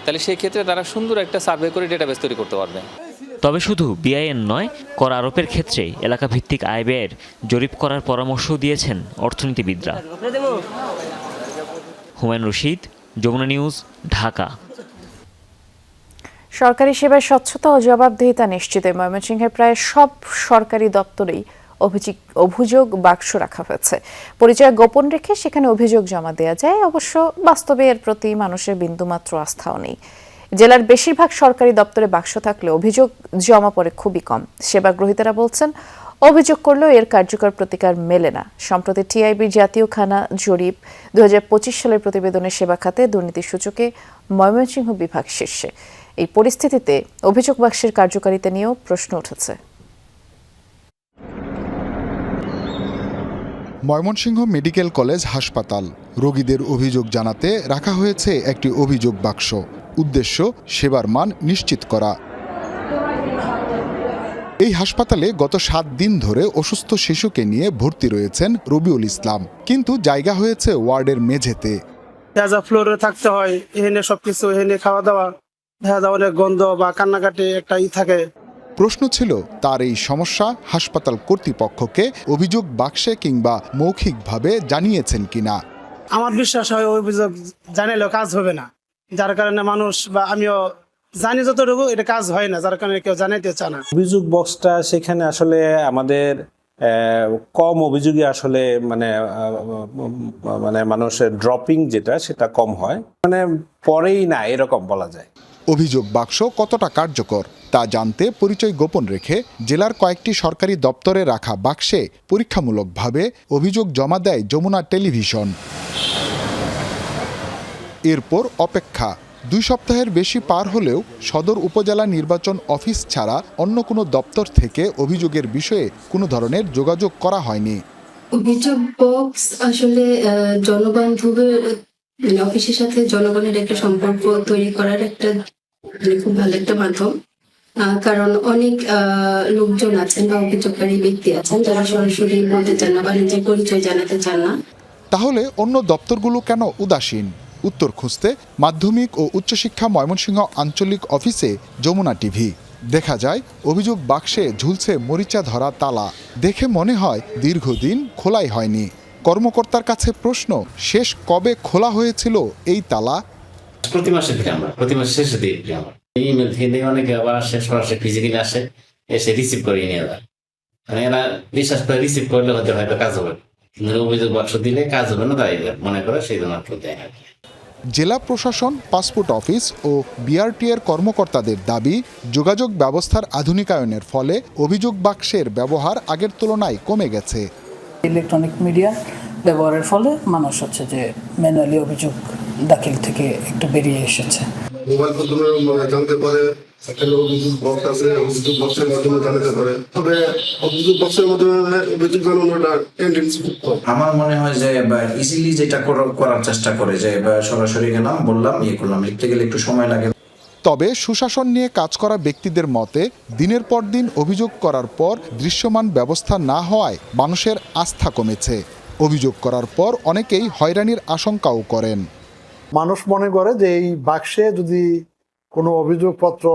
তাহলে সেই ক্ষেত্রে তারা সুন্দর একটা সার্ভে করে ডেটাবেস তৈরি করতে পারবে। তবে শুধু BIN নয়, কর আরোপের ক্ষেত্রে এলাকা ভিত্তিক আয় ব্যয়ের জরিপ করার পরামর্শও দিয়েছেন অর্থনীতিবিদরা। হুমায়ুন রশিদ, যমুনা নিউজ, ঢাকা। সরকারি সেবার স্বচ্ছতা ও জবাবদিহিতা নিশ্চিতে ময়মনসিংহের প্রায় সব সরকারি দপ্তরেই অভিযোগ বাক্স রাখা হয়েছে। পরিচয় গোপন রেখে সেখানে অভিযোগ জমা দেওয়া যায়। অবশ্য বাস্তবে এর প্রতি মানুষের বিন্দুমাত্র আস্থাও নেই। জেলার বেশিরভাগ সরকারি দপ্তরে বাক্স থাকলে অভিযোগ জমা পড়ে খুবই কম। সেবা গ্রহীতারা বলছেন, অভিযোগ করলেও এর কার্যকর প্রতিকার মেলে না। সম্প্রতি TIBর জাতীয় খানা জরিপ 2025 সালের প্রতিবেদনে সেবা খাতে দুর্নীতির সূচকে ময়মনসিংহ বিভাগ শীর্ষে। এই পরিস্থিতিতে অভিযোগ বাক্সের কার্যকারিতা নিয়েও প্রশ্ন উঠেছে। ময়মনসিংহ মেডিকেল কলেজ হাসপাতাল রোগীদের অভিযোগ জানাতে রাখা হয়েছে একটি অভিযোগ বাক্স। উদ্দেশ্য সেবার মান নিশ্চিত করা। এই হাসপাতালে গত 7 দিন ধরে অসুস্থ শিশুকে নিয়ে ভর্তি রয়েছেন রবিউল ইসলাম, কিন্তু জায়গা হয়েছে ওয়ার্ডের মেঝেতে। ফ্লোরে থাকতে হয়, এখানে সবকিছু, এখানে খাওয়া দাওয়া, দেখা যায় অনেক গন্ধ বা কান্নাকাটি একটা থাকে। প্রশ্ন ছিল তার এই সমস্যা হাসপাতাল কর্তৃপক্ষকে অভিযোগ বাক্সে কিংবা মৌখিকভাবে জানিয়েছেন কিনা। আমার বিশ্বাস হয় অভিযোগ জানালেও কাজ হবে না, যার কারণে মানুষ বা আমিও জানি যতটুকু এটা কাজ হয় না, যার কারণে কেউ জানাইতে চায় না। অভিযোগ বক্সটা সেখানে আসলে আমাদের কম অভিযোগই আসলে মানে মানুষের ড্রপিং যেটা সেটা কম হয়, মানে পরেই না এরকম বলা যায়। অভিযোগ বাক্স কতটা কার্যকর তা জানতে পরিচয় গোপন রেখে জেলার কয়েকটি সরকারি দপ্তরে রাখা বাক্সে পরীক্ষামূলকভাবে অভিযোগ জমা দেয় যমুনা টেলিভিশন। এরপর অপেক্ষা। 2 সপ্তাহের বেশি পার হলেও সদর উপজেলা নির্বাচন অফিস ছাড়া অন্য কোনো দপ্তর থেকে অভিযোগের বিষয়ে কোনো ধরনের যোগাযোগ করা হয়নি। অভিযোগ বক্স আসলে জনবান্ধবের অফিসের সাথে জনগণের একটা সম্পর্ক তৈরি করার একটা খুব ভালো একটা মাধ্যম, কারণ অনেক লোকজন আছেন বা অভিযোগকারী ব্যক্তি আছেন যারা সরাসরি বলতে চান না বা নিজের পরিচয় জানাতে চান না। তাহলে অন্য দপ্তরগুলো কেন উদাসীন? উত্তর খুঁজতে মাধ্যমিক ও উচ্চশিক্ষা ময়মনসিংহ আঞ্চলিক অফিসে যমুনা টিভি। দেখা যায় অভিযোগ বাক্সে ঝুলছে মরিচা ধরা তালা। দেখে মনে হয় দীর্ঘদিন খোলাই হয়নি। কর্মকর্তার কাছে প্রশ্ন, শেষ কবে খোলা হয়েছিল এই তালা? প্রতি মাসে শেষে দিই আমরা ইমেল থেকে অনেকে আবার আসে, সরাসরি ফিজিক্যালি আসে, এসে রিসিভ করে নিয়ে যায়। মানে এরা বিশ্বাস করে রিসিভ করলে হয়তো কাজ হবে, কিন্তু অভিযোগ বাক্স দিলে কাজ হবে না, তাই মনে করে সেই জন্য দেয় না। জেলা প্রশাসন, পাসপোর্ট অফিস ও বিআরটি এর কর্মকর্তাদের দাবি, যোগাযোগ ব্যবস্থার আধুনিকায়নের ফলে অভিযোগ বাক্সের ব্যবহার আগের তুলনায় কমে গেছে। ইলেকট্রনিক মিডিয়া ব্যবহারের ফলে মানুষ হচ্ছে যে ম্যানুয়ালি অভিযোগ দাখিল থেকে একটু বেরিয়ে এসেছে। মোবাইল ফোনে জানতে পারে, একটা অভিযোগ বক্স আছে, অভিযোগ বক্সের মাধ্যমে জানাতে পারে। তবে অভিযোগ বক্সের মাধ্যমে অভিযোগ জানানোটা টেন্ডেন্সি খুব কম। আমার মনে হয় যে ইজিলি যেটা করার চেষ্টা করে, যে সরাসরি গেলাম, বললাম, করলাম, লিখতে গেলে একটু সময় লাগে। তবে সুশাসন নিয়ে কাজ করা ব্যক্তিদের মতে, দিনের পর দিন অভিযোগ করার পর দৃশ্যমান ব্যবস্থা না হওয়ায় মানুষের আস্থা কমেছে। অভিযোগ করার পর অনেকেই হয়রানির আশঙ্কাও করেন। মানুষ মনে করে যে এই বাক্সে যদি কোনো অভিযোগপত্র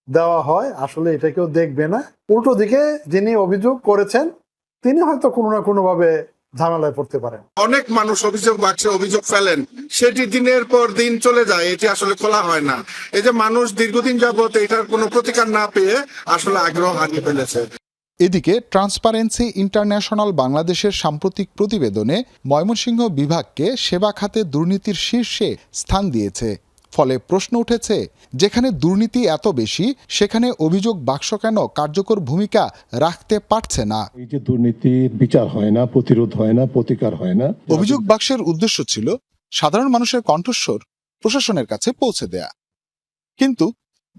দেওয়া হয় আসলে এটা কেউ দেখবে না। উল্টো দিকে যিনি অভিযোগ করেছেন তিনি হয়তো কোনো না কোনোভাবে ঝামেলায় পড়তে পারেন। অনেক মানুষ অভিযোগ বাক্সে অভিযোগ ফেলেন, সেটি দিনের পর দিন চলে যায়, এটি আসলে খোলা হয় না। এই যে মানুষ দীর্ঘদিন যাবত এটার কোনো প্রতিকার না পেয়ে আসলে আগ্রহ হারিয়ে ফেলেছে। এদিকে ট্রান্সপারেন্সি ইন্টারন্যাশনাল বাংলাদেশের সাম্প্রতিক প্রতিবেদনে ময়মনসিংহ বিভাগকে সেবা খাতে দুর্নীতির শীর্ষে স্থান দিয়েছে। ফলে প্রশ্ন উঠেছে, যেখানে দুর্নীতি এত বেশি সেখানে অভিযোগ বাক্স কেন কার্যকর ভূমিকা রাখতে পারছে না? এই যে দুর্নীতির বিচার হয় না, প্রতিরোধ হয় না, প্রতিকার হয় না। অভিযোগ বাক্সের উদ্দেশ্য ছিল সাধারণ মানুষের কণ্ঠস্বর প্রশাসনের কাছে পৌঁছে দেয়া। কিন্তু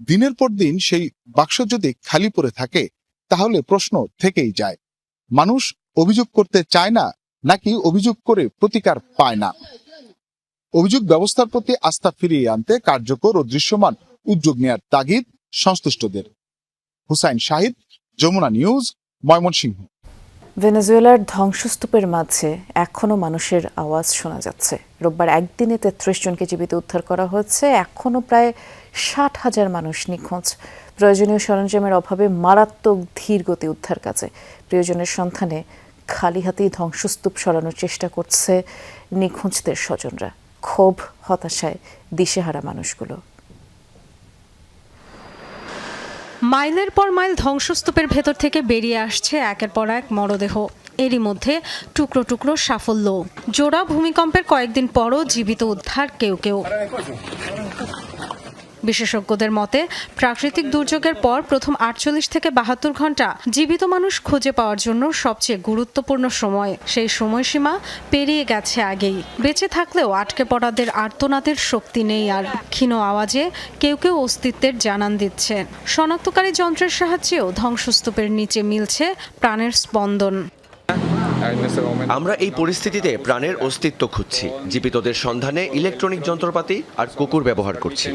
দিনের পর দিন সেই বাক্স যদি খালি পড়ে থাকে তাহলে প্রশ্ন থেকেই যায়, মানুষ অভিযোগ করতে চায় না নাকি অভিযোগ করে প্রতিকার পায় না? অভিযোগ ব্যবস্থার প্রতি আস্থা ফিরিয়ে আনতে কার্যকর ও দৃশ্যমান উদ্যোগ নেয়ার তাগিদ সংশ্লিষ্টদের। হুসাইন শাহিদ, যমুনা নিউজ, ময়মনসিংহ। ভেনেজুয়েলার ধ্বংসস্তূপের মাঝে এখনও মানুষের আওয়াজ শোনা যাচ্ছে। রোববার একদিনে 33 জনকে জীবিত উদ্ধার করা হয়েছে। এখনও প্রায় 60,000 মানুষ নিখোঁজ। প্রয়োজনীয় সরঞ্জামের অভাবে মারাত্মক ধীর গতি উদ্ধার কাজে। প্রিয়জনের সন্ধানে খালি হাতেই ধ্বংসস্তূপ সরানোর চেষ্টা করছে নিখোঁজদের স্বজনরা। ক্ষোভ, হতাশায় দিশেহারা মানুষগুলো। মাইলের পর মাইল ধ্বংসস্তূপের ভেতর থেকে বেরিয়ে আসছে একের পর এক মরদেহ। এরই মধ্যে টুকরো টুকরো সাফল্য। জোড়া ভূমিকম্পের কয়েকদিন পরও জীবিত উদ্ধার কেউ কেউ। বিশেষজ্ঞদের মতে প্রাকৃতিক দুর্যোগের পর প্রথম 48 থেকে 72 ঘন্টা জীবিত মানুষ খুঁজে পাওয়ার জন্য সবচেয়ে গুরুত্বপূর্ণ সময়। সেই সময়সীমা পেরিয়ে গেছে আগেই। বেঁচে থাকলেও আটকে পড়াদের আর্তনাদের শক্তি নেই আর। ক্ষীণ আওয়াজে কেউ কেউ অস্তিত্বের জানান দিচ্ছে। শনাক্তকারী যন্ত্রের সাহায্যেও ধ্বংসস্তূপের নিচে মিলছে প্রাণের স্পন্দন। আমরা এই পরিস্থিতিতে প্রাণের অস্তিত্ব খুঁজছি। জীবিতদের সন্ধানে ইলেকট্রনিক যন্ত্রপাতি আর কুকুর ব্যবহার করছি।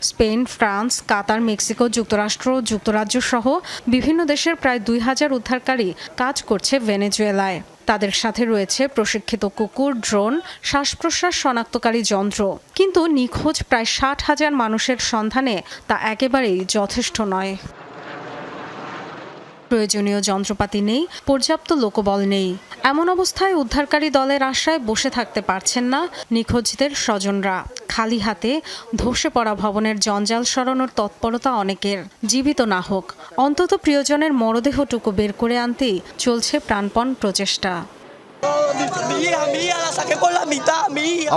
স্পেন, ফ্রান্স, কাতার, মেক্সিকো, যুক্তরাষ্ট্র, যুক্তরাজ্য সহ বিভিন্ন দেশের প্রায় 2000 উদ্ধারকারী কাজ করছে ভেনেজুয়েলায়। তাদের সাথে রয়েছে প্রশিক্ষিত কুকুর, ড্রোন, শ্বাস প্রশ্বাস শনাক্তকারী যন্ত্র। কিন্তু নিখোঁজ প্রায় 60,000 মানুষের সন্ধানে তা একেবারেই যথেষ্ট নয়। প্রয়োজনীয় যন্ত্রপাতি নেই, পর্যাপ্ত লোকবল নেই। এমন অবস্থায় উদ্ধারকারী দলের আশায় বসে থাকতে পারছেন না নিখোঁজদের স্বজনরা। খালি হাতে ধসে পড়া ভবনের জঞ্জাল সরানোর তৎপরতা অনেকের। জীবিত না হোক, অন্তত প্রিয়জনের মরদেহটুকু বের করে আনতেই চলছে প্রাণপণ প্রচেষ্টা।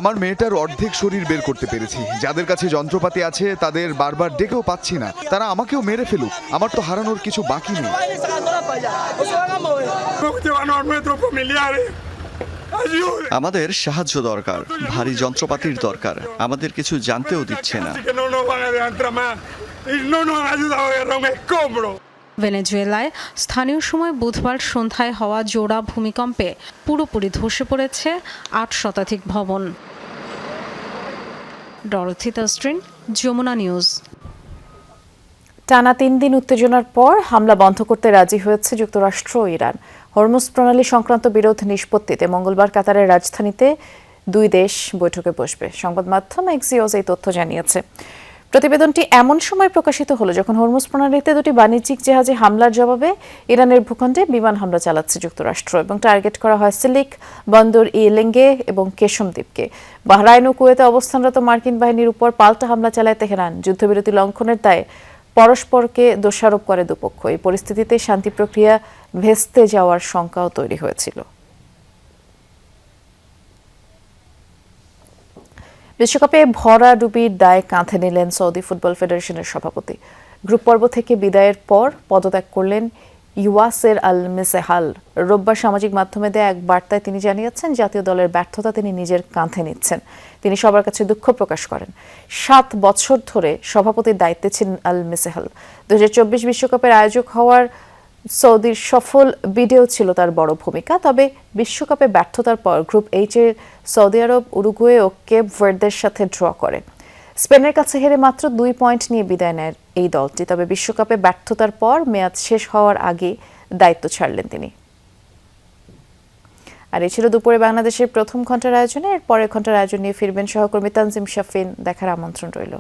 আমার মেয়েটার অর্ধেক শরীর বের করতে পেরেছি। যাদের কাছে যন্ত্রপাতি আছে তাদের বারবার ডেকেও পাচ্ছি না। তারা আমাকেও মেরে ফেলুক, আমার তো হারানোর কিছু বাকি নেই। আমাদের সাহায্য দরকার, ভারী যন্ত্রপাতির দরকার। আমাদের কিছু জানতেও দিচ্ছে না। ভেনেজুয়েলায় স্থানীয় সময় বুধবার সন্ধ্যায় হওয়া জোড়া ভূমিকম্পে পুরোপুরি ধসে পড়েছে ৮ শতাধিক ভবন। ডরথি তাস্ট্রিন, যমুনা নিউজ। টানা ৩ দিন উত্তেজনার পর হামলা বন্ধ করতে রাজি হয়েছে যুক্তরাষ্ট্র ও ইরান। হরমুজ প্রণালী সংক্রান্ত বিরোধ নিষ্পত্তিতে মঙ্গলবার কাতারের রাজধানীতে দুই দেশ বৈঠকে বসবে। সংবাদ মাধ্যম এক্সিওস এই তথ্য জানিয়েছে। প্রতিবেদনটি এমন সময় প্রকাশিত হলো যখন হরমুজ প্রণালীতে দুটি বাণিজ্যিক জাহাজে হামলার জবাবে ইরানের ভূখণ্ডে বিমান হামলা চালাচ্ছে যুক্তরাষ্ট্র এবং টার্গেট করা হয় সিলিক, বন্দর ইলেঙ্গে এবং কেশম দ্বীপকে। বাহরাইন ও কুয়েতে অবস্থানরত মার্কিন বাহিনীর উপর পাল্টা হামলা চালায় তেহরান। যুদ্ধবিরতি লঙ্ঘনের দায়ে পরস্পরকে দোষারোপ করে দুপক্ষ। এই পরিস্থিতিতে শান্তি প্রক্রিয়া ভেস্তে যাওয়ার শঙ্কাও তৈরি হয়েছিল। বিশ্বকাপে ভরাডুবির দায় কাঁধে নিলেন সৌদি ফুটবল ফেডারেশনের সভাপতি। গ্রুপ পর্ব থেকে বিদায়ের পর পদত্যাগ করলেন ইউয়াসের আল মেসেহাল। রোববার সামাজিক মাধ্যমে দেয়া এক বার্তায় তিনি জানিয়েছেন জাতীয় দলের ব্যর্থতা তিনি নিজের কাঁধে নিচ্ছেন। তিনি সবার কাছে দুঃখ প্রকাশ করেন। ৭ বছর ধরে সভাপতির দায়িত্বে ছিলেন আল মেসেহাল। ২০২৪ বিশ্বকাপের আয়োজক হওয়ার সৌদির সফল ভিডিও ছিল তার বড় ভূমিকা। তবে বিশ্বকাপে ব্যর্থতার পর গ্রুপ এইচে সৌদি আরব, উরুগুয়ে ও কেপ ভার্দের সাথে ড্র করে। স্পেনের কাছে হেরে মাত্র 2 পয়েন্ট নিয়ে বিদায় নেয় এই দলটি। তবে বিশ্বকাপে ব্যর্থতার পর মেয়াদ শেষ হওয়ার আগে দায়িত্ব ছাড়লেন তিনি। আর এই ছিল দুপুরে বাংলাদেশের প্রথম ঘন্টার আয়োজনে। এর পরের ঘন্টার আয়োজন নিয়ে ফিরবেন সহকর্মী তানজিম শাফিন। দেখার আমন্ত্রণ রইল।